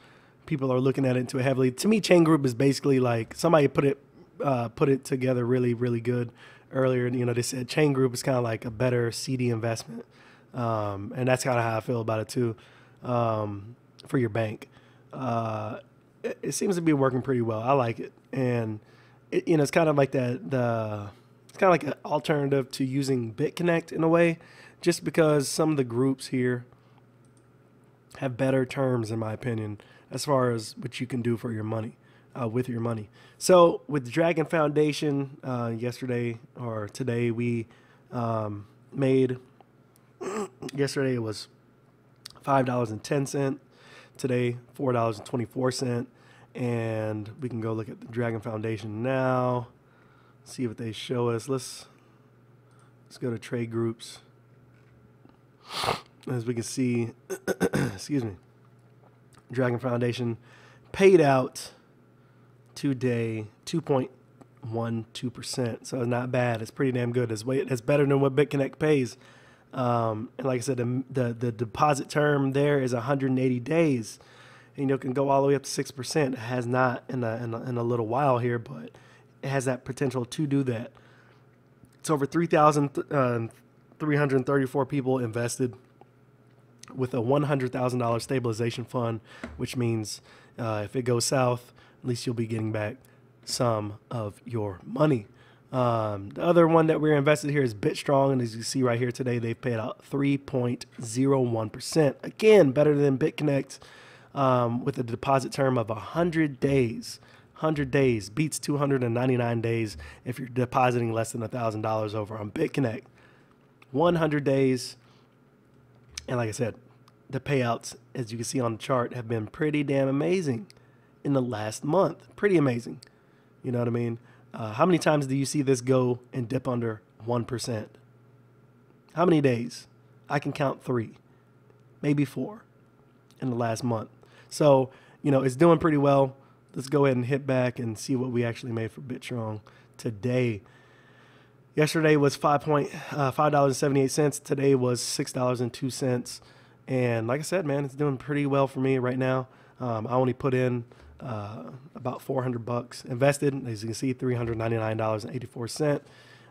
People are looking at it into it heavily. To me, CHAIN.GROUP is basically like somebody put it together really, really good earlier. You know, they said CHAIN.GROUP is kind of like a better CD investment, and that's kind of how I feel about it too. For your bank, it seems to be working pretty well. I like it, and it's kind of like it's kind of like an alternative to using Bitconnect in a way, just because some of the groups here have better terms, in my opinion, as far as what you can do for your money, with your money. So with the Dragon Foundation, yesterday or today, we made, yesterday it was $5.10, today $4.24, and we can go look at the Dragon Foundation now, see what they show us. Let's go to trade groups. As we can see, excuse me, Dragon Foundation paid out today 2.12%. So it's not bad. It's pretty damn good. It's better than what Bitconnect pays. And like I said, the deposit term there is 180 days. And, it can go all the way up to 6%. It has not in a little while here, but it has that potential to do that. It's over 3,334 people invested with a $100,000 stabilization fund, which means if it goes south, at least you'll be getting back some of your money. The other one that we're invested here is Bitstrong, and as you see right here today, they've paid out 3.01%. Again, better than Bitconnect, with a deposit term of 100 days. 100 days beats 299 days if you're depositing less than $1,000 over on Bitconnect. 100 days, and like I said, the payouts, as you can see on the chart, have been pretty damn amazing in the last month. Pretty amazing. You know what I mean? How many times do you see this go and dip under 1%? How many days? I can count 3, maybe 4 in the last month. So, it's doing pretty well. Let's go ahead and hit back and see what we actually made for Bitstrong today. Yesterday was $5.78. Today was $6.02. And like I said, man, it's doing pretty well for me right now. I only put in about $400 invested. As you can see, $399.84.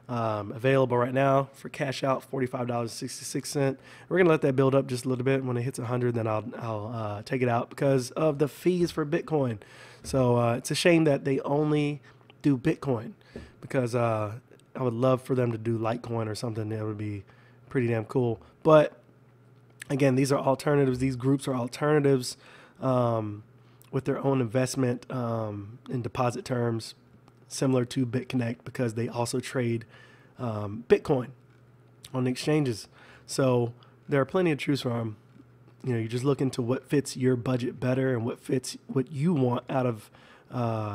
Available right now for cash out, $45.66. We're gonna let that build up just a little bit. When it hits 100, then I'll take it out because of the fees for Bitcoin. So it's a shame that they only do Bitcoin, because I would love for them to do Litecoin or something. That would be pretty damn cool. But Again, these are alternatives. These groups are alternatives with their own investment and deposit terms, similar to Bitconnect, because they also trade Bitcoin on the exchanges. So there are plenty of choose from. You know, you just look into what fits your budget better and what fits what you want out of,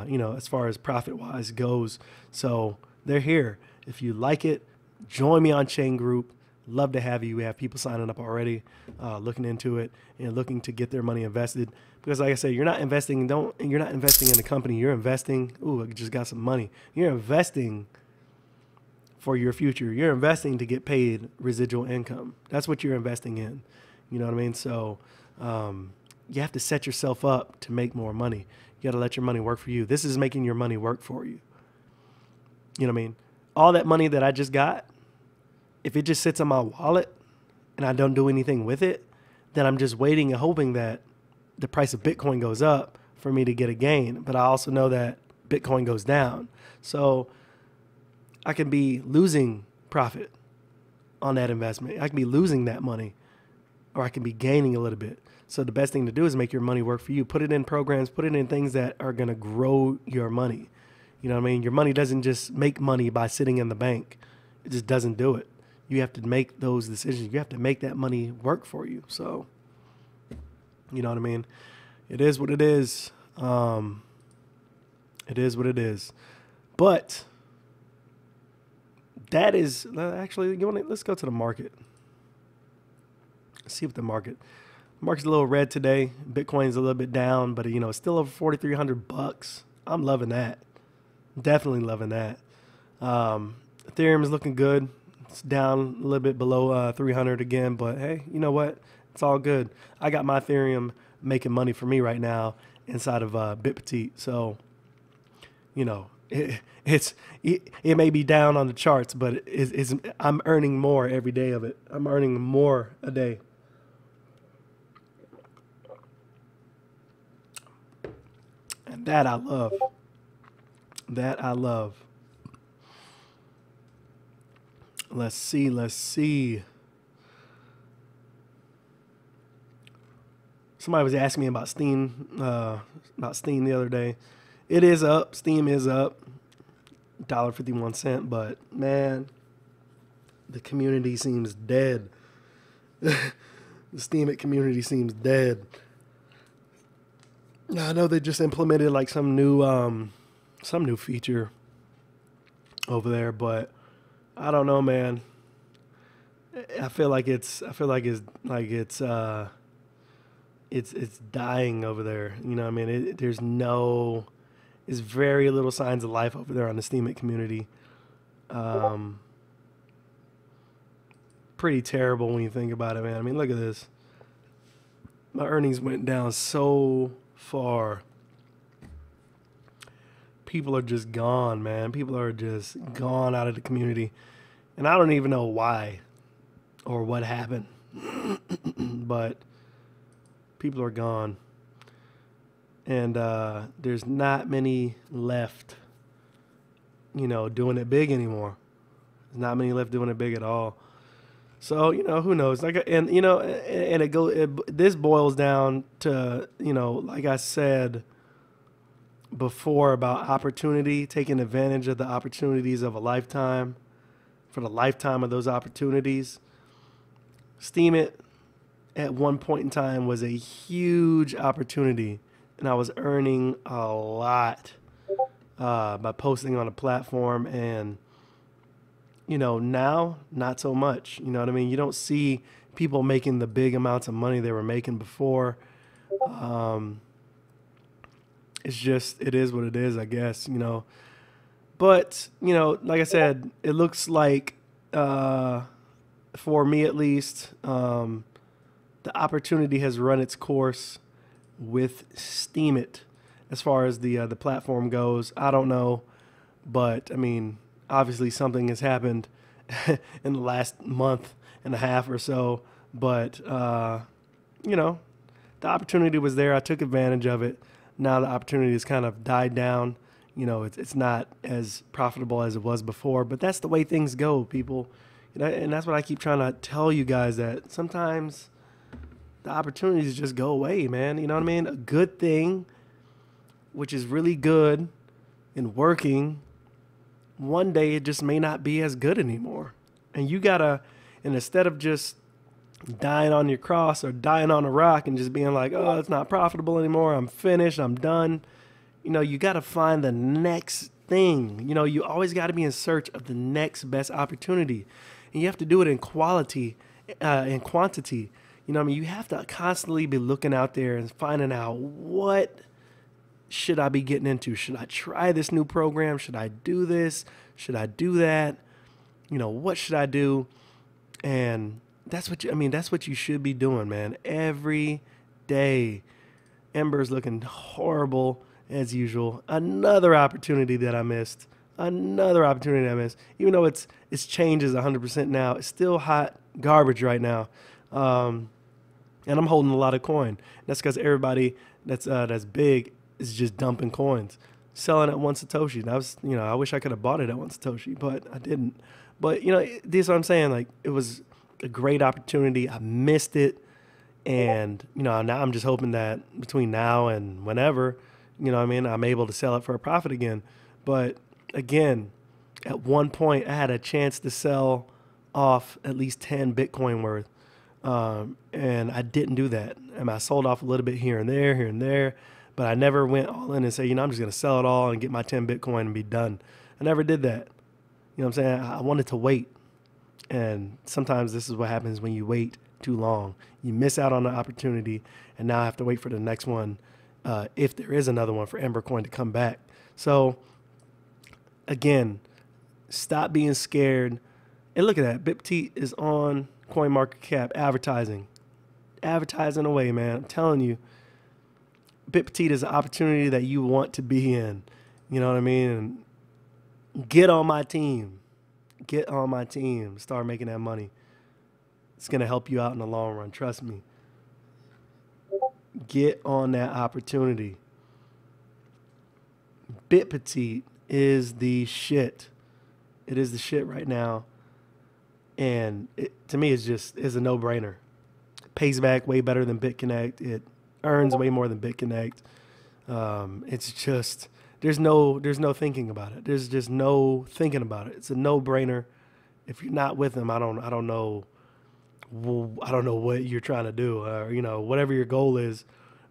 you know, as far as profit wise goes. So they're here. If you like it, join me on Chain Group. Love to have you. We have people signing up already, looking into it and looking to get their money invested. Because like I said, you're not investing in the company. You're investing. Ooh, I just got some money. You're investing for your future. You're investing to get paid residual income. That's what you're investing in. You know what I mean? So you have to set yourself up to make more money. You got to let your money work for you. This is making your money work for you. You know what I mean? All that money that I just got, if it just sits in my wallet and I don't do anything with it, then I'm just waiting and hoping that the price of Bitcoin goes up for me to get a gain. But I also know that Bitcoin goes down. So I can be losing profit on that investment. I can be losing that money, or I can be gaining a little bit. So the best thing to do is make your money work for you. Put it in programs, put it in things that are going to grow your money. You know what I mean? Your money doesn't just make money by sitting in the bank. It just doesn't do it. You have to make those decisions. You have to make that money work for you. So, you know what I mean? It is what it is. It is what it is. But that is actually, let's go to the market. Let's see what the market's a little red today. Bitcoin's a little bit down, but you know, it's still over 4,300 bucks. I'm loving that. Definitely loving that. Ethereum is looking good. It's down a little bit below 300 again, but hey, you know what? It's all good. I got my Ethereum making money for me right now inside of Bitpetite. So, you know, it may be down on the charts, but I'm earning more every day of it. I'm earning more a day. And that I love. That I love. Let's see. Somebody was asking me about Steam, the other day. It is up. Steam is up. $1.51, but man, the community seems dead. The Steam community seems dead. I know they just implemented like some new feature over there, but I don't know, man. I feel like it's dying over there. You know what I mean? There's very little signs of life over there on the Steam community. Pretty terrible when you think about it, man. I mean, look at this. My earnings went down so far. People are just gone, man. People are just gone out of the community. And I don't even know why or what happened. But people are gone. And there's not many left, you know, doing it big anymore. There's not many left doing it big at all. So, you know, who knows? Like, and you know, and this boils down to, you know, like I said before about opportunity, taking advantage of the opportunities of a lifetime, for the lifetime of those opportunities. Steam it at one point in time was a huge opportunity, and I was earning a lot by posting on a platform. And you know, now not so much. You know what I mean? You don't see people making the big amounts of money they were making before. It's just, it is what it is, I guess, you know. But, you know, like I said, it looks like, for me at least, the opportunity has run its course with Steam It as far as the platform goes. I don't know, but I mean, obviously something has happened in the last month and a half or so, but you know, the opportunity was there. I took advantage of it. Now the opportunity has kind of died down. You know, it's not as profitable as it was before, but that's the way things go, people. You know, and that's what I keep trying to tell you guys, that sometimes the opportunities just go away, man. You know what I mean? A good thing, which is really good and working, one day it just may not be as good anymore. And you gotta, and instead of just dying on your cross or dying on a rock and just being like, oh, it's not profitable anymore, I'm finished, I'm done. You know, you gotta find the next thing. You know, you always gotta be in search of the next best opportunity. And you have to do it in quality, in quantity. You know what I mean? You have to constantly be looking out there and finding out, what should I be getting into? Should I try this new program? Should I do this? Should I do that? You know, what should I do? And that's what that's what you should be doing, man. Every day. Ember's looking horrible as usual. Another opportunity that I missed. Another opportunity I missed. Even though it's changes 100% now, it's still hot garbage right now. And I'm holding a lot of coin. That's because everybody that's big is just dumping coins, selling at 1 Satoshi. That was, you know, I wish I could have bought it at 1 Satoshi, but I didn't. But, you know, this is what I'm saying. Like, it was a great opportunity. I missed it. And, you know, now I'm just hoping that between now and whenever, you know what I mean, I'm able to sell it for a profit again. But again, at one point I had a chance to sell off at least 10 Bitcoin worth. And I didn't do that. And I sold off a little bit here and there, but I never went all in and say, you know, I'm just going to sell it all and get my 10 Bitcoin and be done. I never did that. You know what I'm saying? I wanted to wait. And sometimes this is what happens when you wait too long. You miss out on the opportunity, and now I have to wait for the next one, if there is another one, for Ember Coin to come back. So again, stop being scared. And look at that. Bitpetite is on CoinMarketCap advertising away, man. I'm telling you, Bitpetite is an opportunity that you want to be in. You know what I mean? And get on my team. Get on my team. Start making that money. It's going to help you out in the long run. Trust me. Get on that opportunity. Bitpetite is the shit. It is the shit right now. And to me, it's a no-brainer. It pays back way better than Bitconnect. It earns way more than Bitconnect. It's just, there's no thinking about it. There's just no thinking about it. It's a no-brainer. If you're not with them, I don't know what you're trying to do, or, you know, whatever your goal is.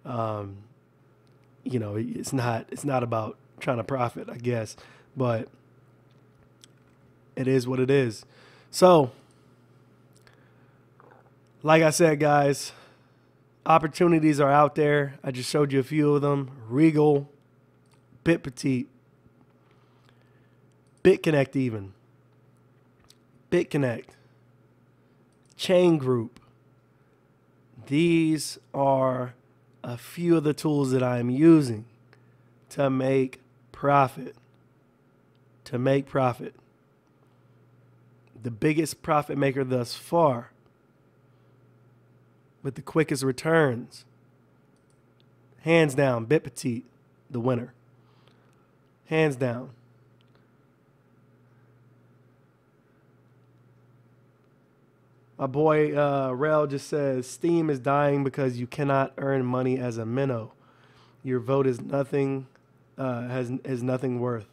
You know, it's not about trying to profit, I guess, but it is what it is. So, like I said, guys, opportunities are out there. I just showed you a few of them. Regal, Bitpetite, Bitconnect even. Bitconnect, CHAIN.GROUP. These are a few of the tools that I'm using to make profit. To make profit. The biggest profit maker thus far, with the quickest returns, hands down, Bitpetite, the winner. Hands down. My boy Rel just says, Steam is dying because you cannot earn money as a minnow. Your vote is nothing, is nothing worth.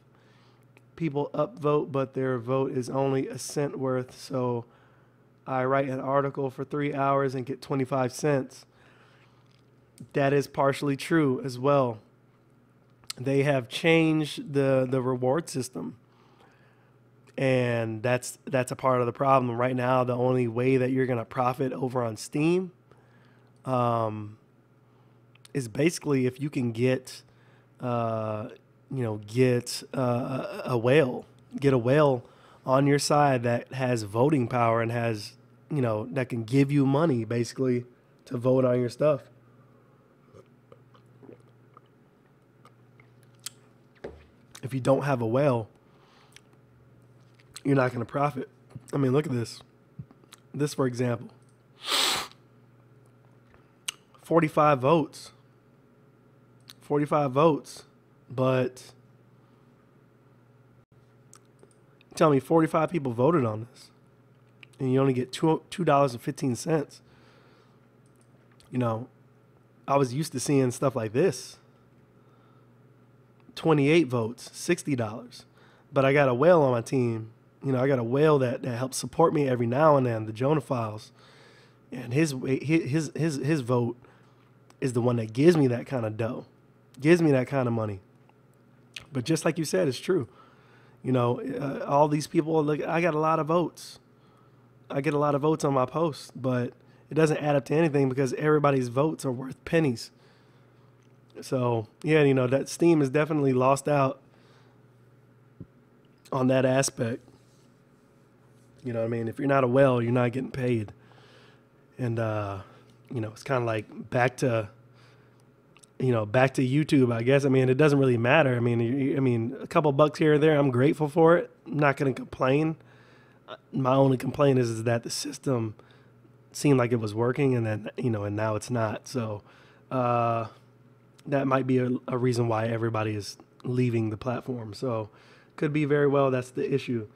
People upvote, but their vote is only a cent worth. So I write an article for 3 hours and get 25 cents. That is partially true as well. They have changed the reward system. And that's a part of the problem. Right now, the only way that you're going to profit over on Steam is basically if you can get a whale. Get a whale on your side that has voting power and has, that can give you money basically to vote on your stuff. If you don't have a whale, you're not going to profit. I mean, look at this. This, for example, 45 votes. 45 votes, but tell me 45 people voted on this, and you only get $2.15. You know, I was used to seeing stuff like this. 28 votes, $60. But I got a whale on my team. You know, I got a whale that helps support me every now and then, the Jonah Files. And his vote is the one that gives me that kind of dough, gives me that kind of money. But just like you said, it's true. You know, all these people, look, I got a lot of votes. I get a lot of votes on my posts, but it doesn't add up to anything because everybody's votes are worth pennies. So, yeah, you know, that STEEM is definitely lost out on that aspect. You know what I mean? If you're not a whale, you're not getting paid. And, you know, it's kind of like back to YouTube, I guess. I mean, it doesn't really matter. I mean, a couple bucks here or there, I'm grateful for it. I'm not going to complain. My only complaint is that the system seemed like it was working, and then, you know, and now it's not. So that might be a reason why everybody is leaving the platform. So could be very well that's the issue.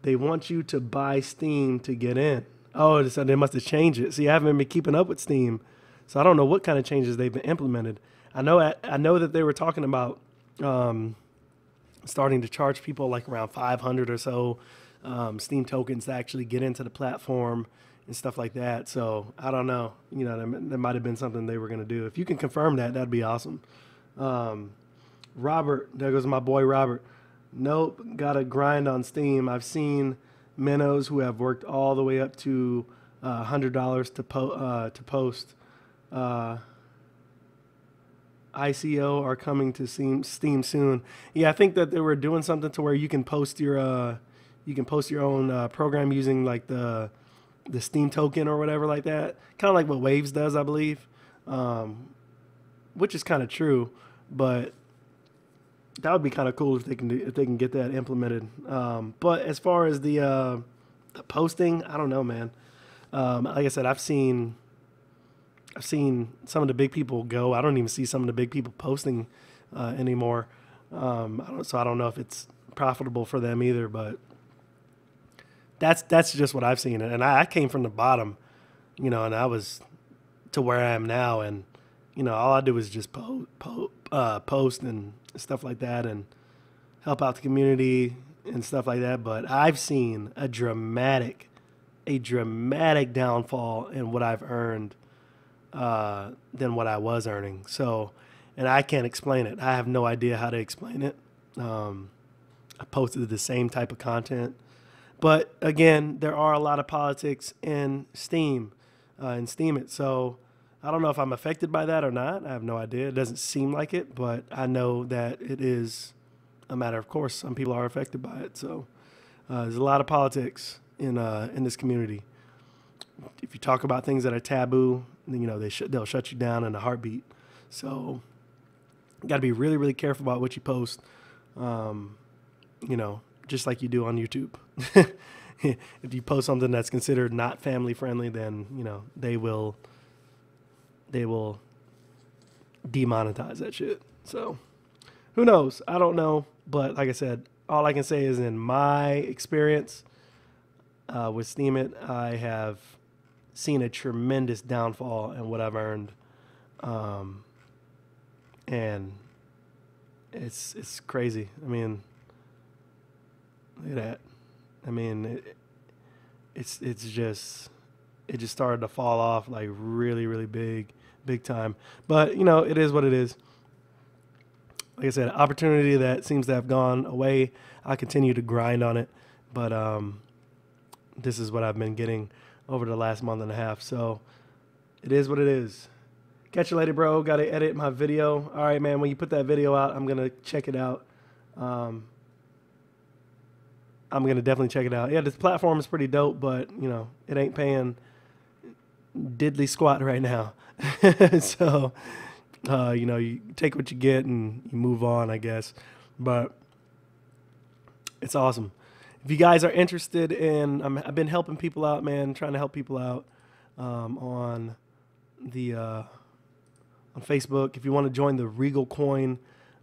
They want you to buy Steam to get in. Oh, so they must have changed it. See, I haven't been keeping up with Steam, so I don't know what kind of changes they've been implemented. I know that they were talking about starting to charge people like around 500 or so Steam tokens to actually get into the platform and stuff like that. So I don't know. You know, that might have been something they were going to do. If you can confirm that, that'd be awesome. Robert, there goes my boy Robert. Nope, got to grind on Steam. I've seen minnows who have worked all the way up to $100 to post. ICO are coming to Steam soon. Yeah, I think that they were doing something to where you can post your own program using like the Steam token or whatever like that. Kind of like what Waves does, I believe, which is kind of true. But that would be kind of cool if they can get that implemented. But as far as the posting, I don't know, man. Like I said, I've seen some of the big people go. I don't even see some of the big people posting anymore. So I don't know if it's profitable for them either. But that's just what I've seen. And I came from the bottom, you know, and I was to where I am now. And you know, all I do is just post and stuff like that, and help out the community and stuff like that. But I've seen a dramatic downfall in what I've earned than what I was earning. So, and I can't explain it. I have no idea how to explain it. I posted the same type of content, but again, there are a lot of politics in Steam, and Steam it. So I don't know if I'm affected by that or not. I have no idea. It doesn't seem like it, but I know that it is a matter of course. Some people are affected by it. So there's a lot of politics in this community. If you talk about things that are taboo, then, you know, they'll shut you down in a heartbeat. So you got to be really, really careful about what you post. You know, just like you do on YouTube. If you post something that's considered not family friendly, then, you know, they will demonetize that shit. So who knows? I don't know. But like I said, all I can say is in my experience with Steam It, I have seen a tremendous downfall in what I've earned. And it's crazy. I mean, look at that. I mean, it just started to fall off like really, really big time. But, you know, it is what it is. Like I said, opportunity that seems to have gone away. I continue to grind on it. But this is what I've been getting over the last month and a half. So it is what it is. Catch you later, bro. Got to edit my video. All right, man. When you put that video out, I'm going to check it out. I'm going to definitely check it out. Yeah, this platform is pretty dope, but, you know, it ain't paying diddly squat right now. So, you know, you take what you get and you move on, I guess. But it's awesome. If you guys are interested in, I've been helping people out, man, trying to help people out on Facebook. If you want to join the Regal Coin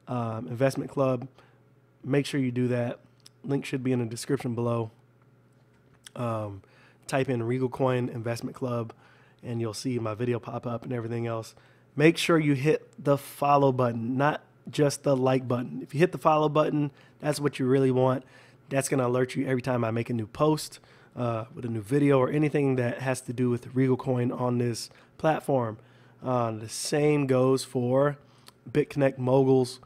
investment club, make sure you do that. Link should be in the description below. Type in Regal Coin Investment Club, and you'll see my video pop up and everything else. Make sure you hit the follow button, not just the like button. If you hit the follow button, that's what you really want. That's going to alert you every time I make a new post with a new video or anything that has to do with Regal coin on this platform. The same goes for Bitconnect moguls.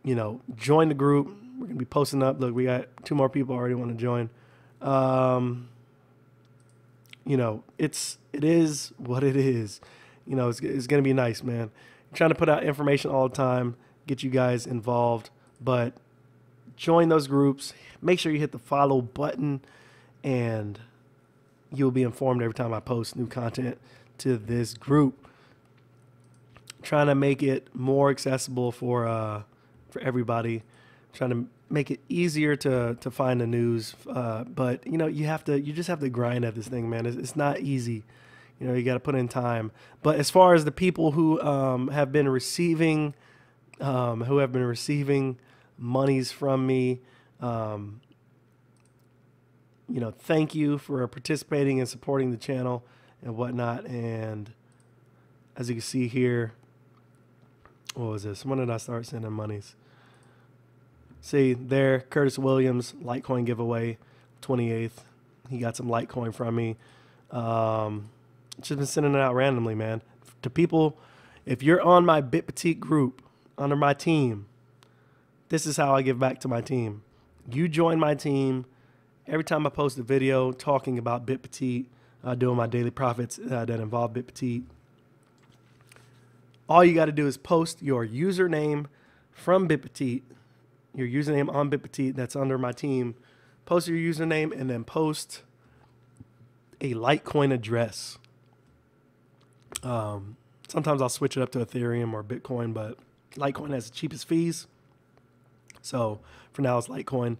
You know, join the group. We're going to be posting up. Look, we got 2 more people already want to join. You know, it is what it is. You know, it's going to be nice, man. I'm trying to put out information all the time, get you guys involved, but join those groups. Make sure you hit the follow button, and you'll be informed every time I post new content to this group. Trying to make it more accessible for everybody. Trying to make it easier to find the news, but you know, you just have to grind at this thing, man. It's not easy. You know, you got to put in time. But as far as the people who have been receiving monies from me, you know, thank you for participating and supporting the channel and whatnot. And as you can see here, what was this? When did I start sending monies? See there, Curtis Williams, Litecoin giveaway, 28th. He got some Litecoin from me. Just been sending it out randomly, man. To people, if you're on my Bitpetite group, under my team, this is how I give back to my team. You join my team. Every time I post a video talking about Bitpetite, doing my daily profits that involve Bitpetite, all you got to do is post your username from Bitpetite, your username on Bitpetite that's under my team. Post your username and then post a Litecoin address. Sometimes I'll switch it up to Ethereum or Bitcoin, but Litecoin has the cheapest fees. So for now, it's Litecoin.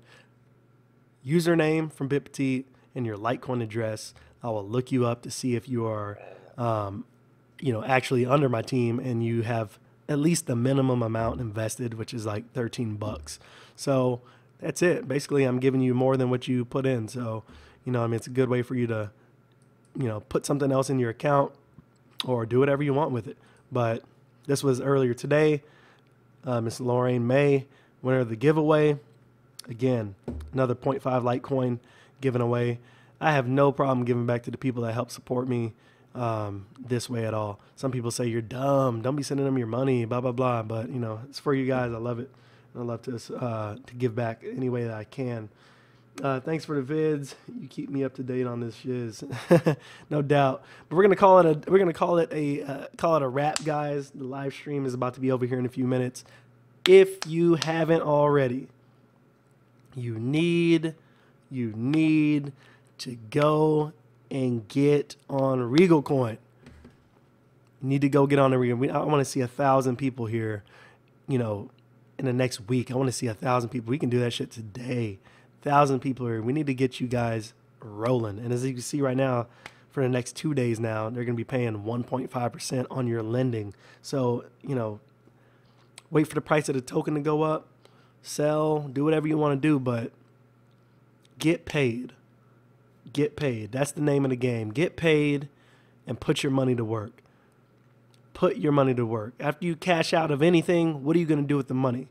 Username from Bitpetite and your Litecoin address. I will look you up to see if you are, you know, actually under my team and you have at least the minimum amount invested, which is like $13. So that's it. Basically, I'm giving you more than what you put in. So, you know, I mean, it's a good way for you to, you know, put something else in your account or do whatever you want with it. But this was earlier today. Miss Lorraine May, winner of the giveaway. Again, another 0.5 Litecoin given away. I have no problem giving back to the people that help support me this way at all. Some people say you're dumb. Don't be sending them your money, blah, blah, blah. But, you know, it's for you guys. I love it. I love to give back any way that I can. Thanks for the vids. You keep me up to date on this shiz, no doubt. But we're gonna call it a wrap, guys. The live stream is about to be over here in a few minutes. If you haven't already, you need to go and get on Regal coin. You need to go get on the Regal. I want to see 1,000 people here. You know, in the next week, I want to see 1,000 people. We can do that shit today. 1,000 people here. We need to get you guys rolling. And as you can see right now, for the next 2 days now, they're going to be paying 1.5% on your lending. So, you know, wait for the price of the token to go up, sell, do whatever you want to do, but get paid. Get paid. That's the name of the game. Get paid and put your money to work. Put your money to work. After you cash out of anything, what are you going to do with the money?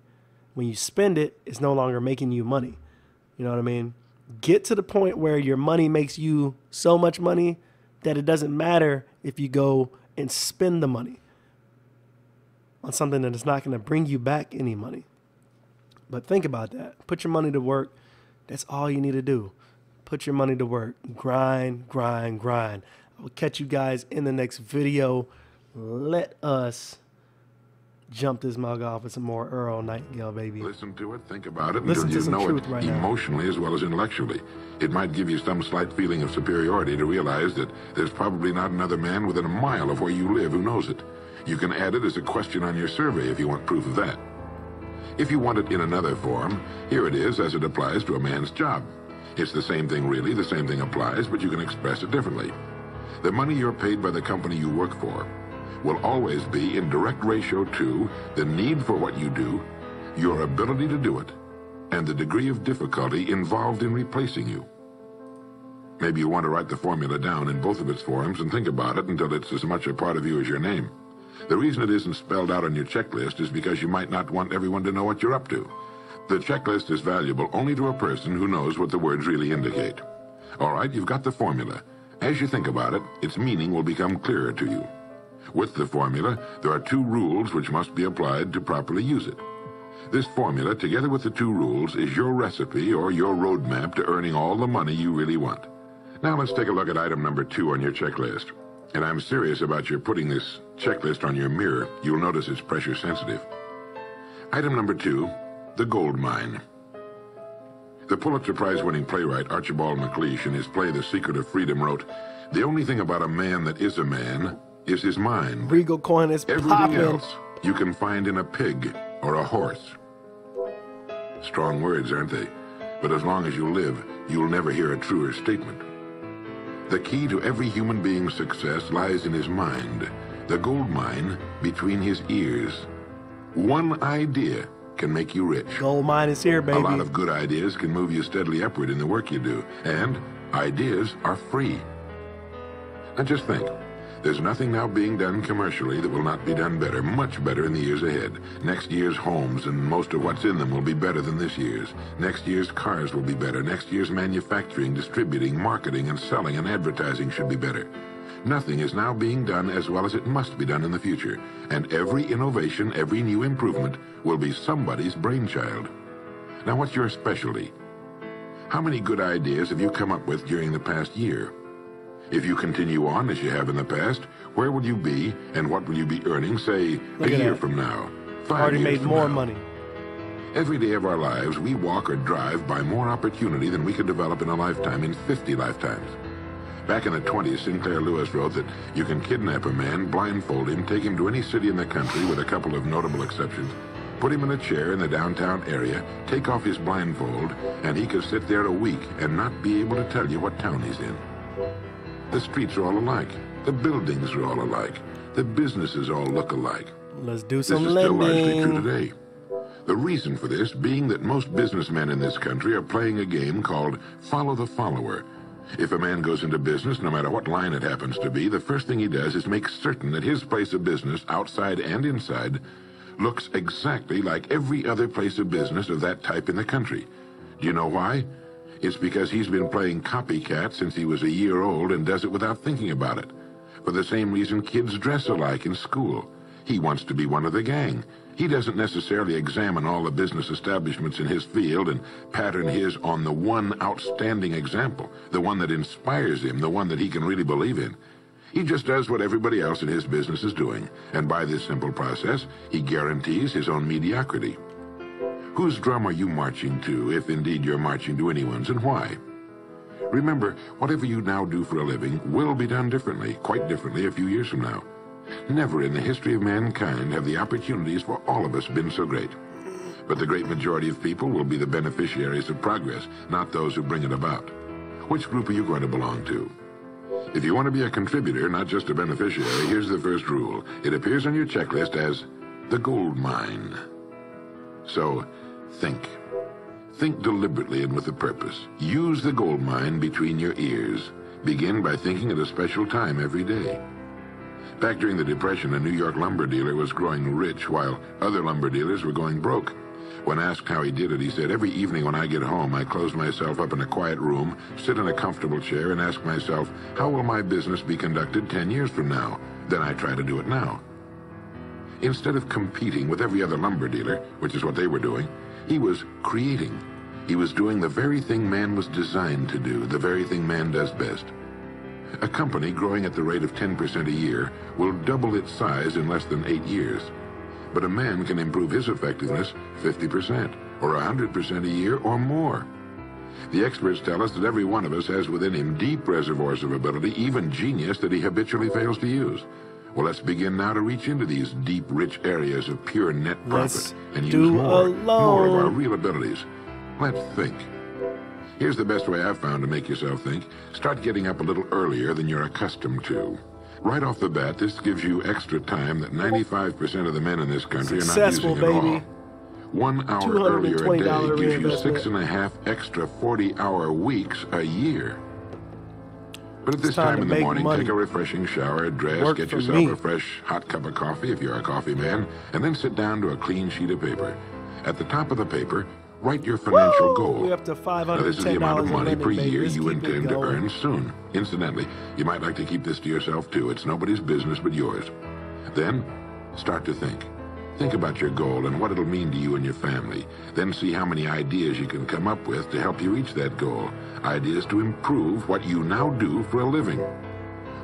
When you spend it, it's no longer making you money. You know what I mean? Get to the point where your money makes you so much money that it doesn't matter if you go and spend the money on something that is not going to bring you back any money. But think about that. Put your money to work. That's all you need to do. Put your money to work. Grind, grind, grind. I will catch you guys in the next video. Let us jump this mug off with some more Earl Nightingale, baby. Listen to it, think about it, Listen until to you some know truth it right now. emotionally as well as intellectually. It might give you some slight feeling of superiority to realize that there's probably not another man within a mile of where you live who knows it. You can add it as a question on your survey if you want proof of that. If you want it in another form, here it is as it applies to a man's job. It's the same thing really, the same thing applies, but you can express it differently. The money you're paid by the company you work for will always be in direct ratio to the need for what you do, your ability to do it, and the degree of difficulty involved in replacing you. Maybe you want to write the formula down in both of its forms and think about it until it's as much a part of you as your name. The reason it isn't spelled out on your checklist is because you might not want everyone to know what you're up to. The checklist is valuable only to a person who knows what the words really indicate. All right, you've got the formula. As you think about it, its meaning will become clearer to you. With the formula, there are 2 rules which must be applied to properly use it. This formula, together with the 2 rules, is your recipe or your roadmap to earning all the money you really want. Now let's take a look at item number 2 on your checklist. And I'm serious about your putting this checklist on your mirror. You'll notice it's pressure sensitive. Item number 2, the gold mine. The Pulitzer Prize-winning playwright Archibald MacLeish in his play The Secret of Freedom wrote, "The only thing about a man that is a man is his mind. Regal coin is Everything popping. else you can find in a pig or a horse." Strong words, aren't they? But as long as you live, you'll never hear a truer statement. The key to every human being's success lies in his mind, the gold mine between his ears. One idea can make you rich. Gold mine is here, baby. A lot of good ideas can move you steadily upward in the work you do, and ideas are free. Now just think, there's nothing now being done commercially that will not be done better, much better in the years ahead. Next year's homes and most of what's in them will be better than this year's. Next year's cars will be better. Next year's manufacturing, distributing, marketing, and selling and advertising should be better. Nothing is now being done as well as it must be done in the future, and every innovation, every new improvement will be somebody's brainchild. Now, what's your specialty? How many good ideas have you come up with during the past year? If you continue on as you have in the past, where will you be and what will you be earning, say, a year from now, 5 Already years made from more now? money. Every day of our lives, we walk or drive by more opportunity than we could develop in a lifetime, in 50 lifetimes. Back in the 20s, Sinclair Lewis wrote that you can kidnap a man, blindfold him, take him to any city in the country with a couple of notable exceptions, put him in a chair in the downtown area, take off his blindfold, and he could sit there a week and not be able to tell you what town he's in. The streets are all alike. The buildings are all alike. The businesses all look alike. Let's do This some is still largely lending. true today. The reason for this being that most businessmen in this country are playing a game called follow the follower. If a man goes into business, no matter what line it happens to be, the first thing he does is make certain that his place of business, outside and inside, looks exactly like every other place of business of that type in the country. Do you know why? It's because he's been playing copycat since he was a year old and does it without thinking about it. For the same reason kids dress alike in school. He wants to be one of the gang. He doesn't necessarily examine all the business establishments in his field and pattern his on the one outstanding example, the one that inspires him, the one that he can really believe in. He just does what everybody else in his business is doing, and by this simple process, he guarantees his own mediocrity. Whose drum are you marching to, if indeed you're marching to anyone's, and why? Remember, whatever you now do for a living will be done differently, quite differently a few years from now. Never in the history of mankind have the opportunities for all of us been so great. But the great majority of people will be the beneficiaries of progress, not those who bring it about. Which group are you going to belong to? If you want to be a contributor, not just a beneficiary, here's the first rule. It appears on your checklist as the gold mine. So, think. Think deliberately and with a purpose. Use the gold mine between your ears. Begin by thinking at a special time every day. Back during the Depression, a New York lumber dealer was growing rich while other lumber dealers were going broke. When asked how he did it, he said, "Every evening when I get home, I close myself up in a quiet room, sit in a comfortable chair, and ask myself, how will my business be conducted 10 years from now? Then I try to do it now." Instead of competing with every other lumber dealer, which is what they were doing, he was creating. He was doing the very thing man was designed to do, the very thing man does best. A company growing at the rate of 10% a year will double its size in less than 8 years. But a man can improve his effectiveness 50% or 100% a year or more. The experts tell us that every one of us has within him deep reservoirs of ability, even genius, that he habitually fails to use. Well, let's begin now to reach into these deep, rich areas of pure net profit and use more of our real abilities. Let's think. Here's the best way I've found to make yourself think. Start getting up a little earlier than you're accustomed to. Right off the bat, this gives you extra time that 95% of the men in this country are not using at all. 1 hour earlier a day gives you 6.5 extra 40-hour weeks a year. But at this time time to in the make morning, money. take a refreshing shower, dress, Work get for yourself me. a fresh, hot cup of coffee if you're a coffee man, and then sit down to a clean sheet of paper. At the top of the paper, write your financial Woo! goal. We're up to Now, this is the amount of $510 money in per lending, baby. year Let's you keep it intend to going. earn soon. Incidentally, you might like to keep this to yourself too. It's nobody's business but yours. Then, start to think. Think about your goal and what it'll mean to you and your family. Then see how many ideas you can come up with to help you reach that goal. Ideas to improve what you now do for a living.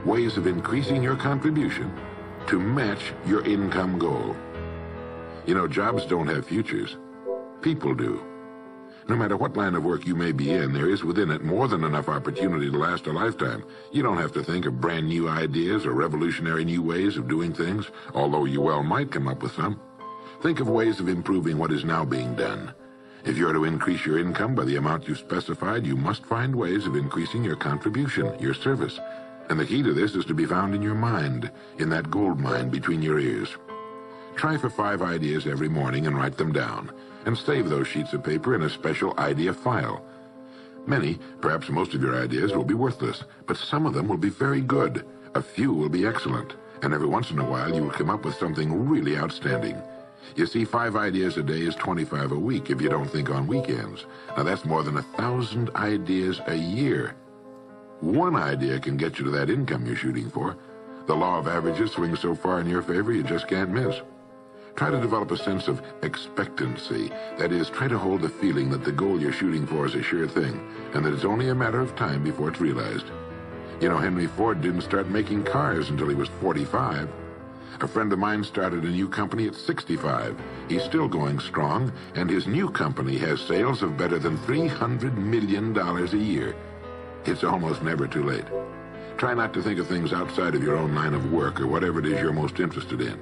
Ways of increasing your contribution to match your income goal. You know, jobs don't have futures. People do. No matter what line of work you may be in, there is within it more than enough opportunity to last a lifetime. You don't have to think of brand new ideas or revolutionary new ways of doing things, although you well might come up with some. Think of ways of improving what is now being done. If you're to increase your income by the amount you've specified, you must find ways of increasing your contribution, your service. And the key to this is to be found in your mind, in that gold mine between your ears. Try for 5 ideas every morning and write them down, and save those sheets of paper in a special idea file. Many, perhaps most of your ideas will be worthless, but some of them will be very good. A few will be excellent, and every once in a while you will come up with something really outstanding. You see, 5 ideas a day is 25 a week if you don't think on weekends. Now that's more than 1,000 ideas a year. One idea can get you to that income you're shooting for. The law of averages swings so far in your favor you just can't miss. Try to develop a sense of expectancy. That is, try to hold the feeling that the goal you're shooting for is a sure thing, and that it's only a matter of time before it's realized. You know, Henry Ford didn't start making cars until he was 45. A friend of mine started a new company at 65. He's still going strong, and his new company has sales of better than $300 million a year. It's almost never too late. Try not to think of things outside of your own line of work or whatever it is you're most interested in.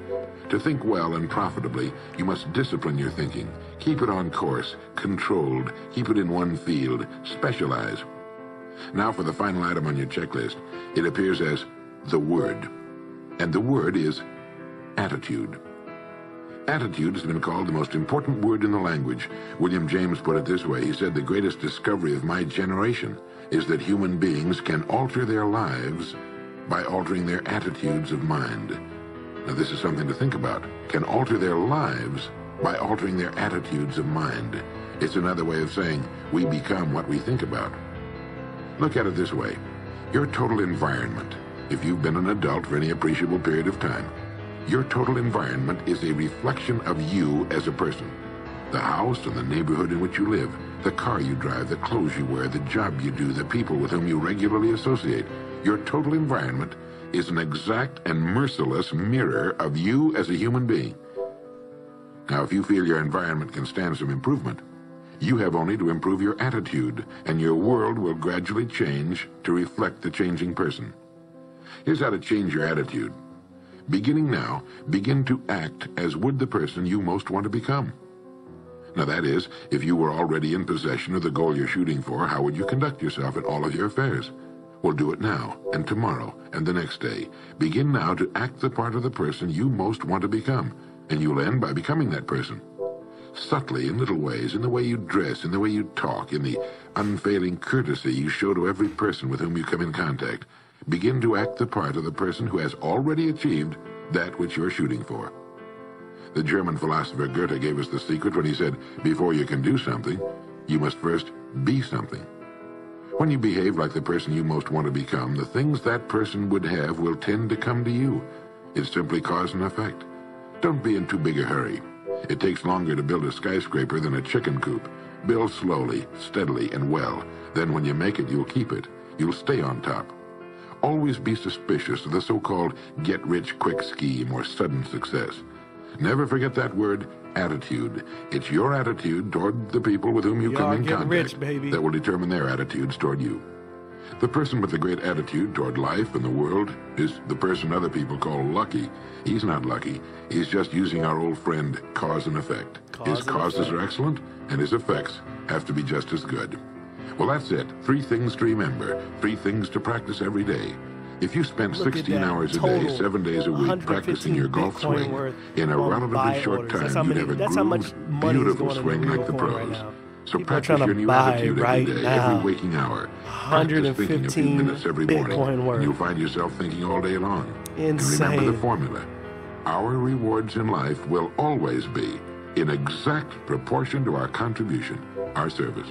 To think well and profitably, you must discipline your thinking. Keep it on course, controlled, keep it in one field, specialize. Now for the final item on your checklist. It appears as the word. And the word is attitude. Attitude has been called the most important word in the language. William James put it this way. He said, "The greatest discovery of my generation is that human beings can alter their lives by altering their attitudes of mind." Now this is something to think about. Can alter their lives by altering their attitudes of mind. It's another way of saying we become what we think about. Look at it this way. Your total environment, if you've been an adult for any appreciable period of time, your total environment is a reflection of you as a person. The house and the neighborhood in which you live, the car you drive, the clothes you wear, the job you do, the people with whom you regularly associate. Your total environment is an exact and merciless mirror of you as a human being. Now, if you feel your environment can stand some improvement, you have only to improve your attitude, and your world will gradually change to reflect the changing person. Here's how to change your attitude. Beginning now, begin to act as would the person you most want to become. Now that is, if you were already in possession of the goal you're shooting for, how would you conduct yourself in all of your affairs? Well, do it now, and tomorrow, and the next day. Begin now to act the part of the person you most want to become, and you'll end by becoming that person. Subtly, in little ways, in the way you dress, in the way you talk, in the unfailing courtesy you show to every person with whom you come in contact, begin to act the part of the person who has already achieved that which you're shooting for. The German philosopher Goethe gave us the secret when he said, before you can do something, you must first be something. When you behave like the person you most want to become, the things that person would have will tend to come to you. It's simply cause and effect. Don't be in too big a hurry. It takes longer to build a skyscraper than a chicken coop. Build slowly, steadily, and well. Then when you make it, you'll keep it. You'll stay on top. Always be suspicious of the so-called get-rich-quick scheme or sudden success. Never forget that word, attitude. It's your attitude toward the people with whom you come in contact that will determine their attitudes toward you. The person with a great attitude toward life and the world is the person other people call lucky. He's not lucky. He's just using our old friend cause and effect. His causes are excellent, and his effects have to be just as good. Well, that's it. 3 things to remember. 3 things to practice every day. If you spent 16 hours a day, 7 days a week practicing your golf swing, in a relatively short time, you'd have a groomed, beautiful swing like the pros. So People are practice trying to your new buy attitude right every day, now. every waking hour. Practice thinking a few 115 minutes every morning, Bitcoin worth. and you'll find yourself thinking all day long. Insane. And remember the formula. Our rewards in life will always be in exact proportion to our contribution, our service.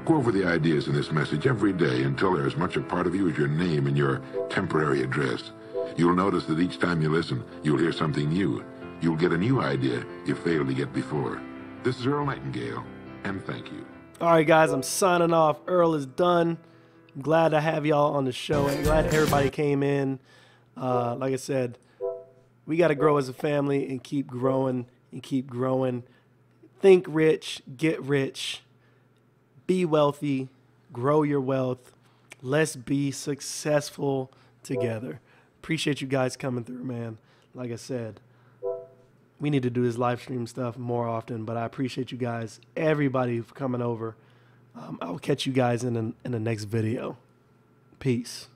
Go over the ideas in this message every day until they're as much a part of you as your name and your temporary address. You'll notice that each time you listen, you'll hear something new. You'll get a new idea you failed to get before. This is Earl Nightingale, and thank you. All right, guys, I'm signing off. Earl is done. I'm glad to have y'all on the show. I'm glad everybody came in. Like I said, we got to grow as a family and keep growing and keep growing. Think rich, get rich, be wealthy, grow your wealth. Let's be successful together. Appreciate you guys coming through, man. Like I said, we need to do this live stream stuff more often, but I appreciate you guys, everybody for coming over. I'll catch you guys in the next video. Peace.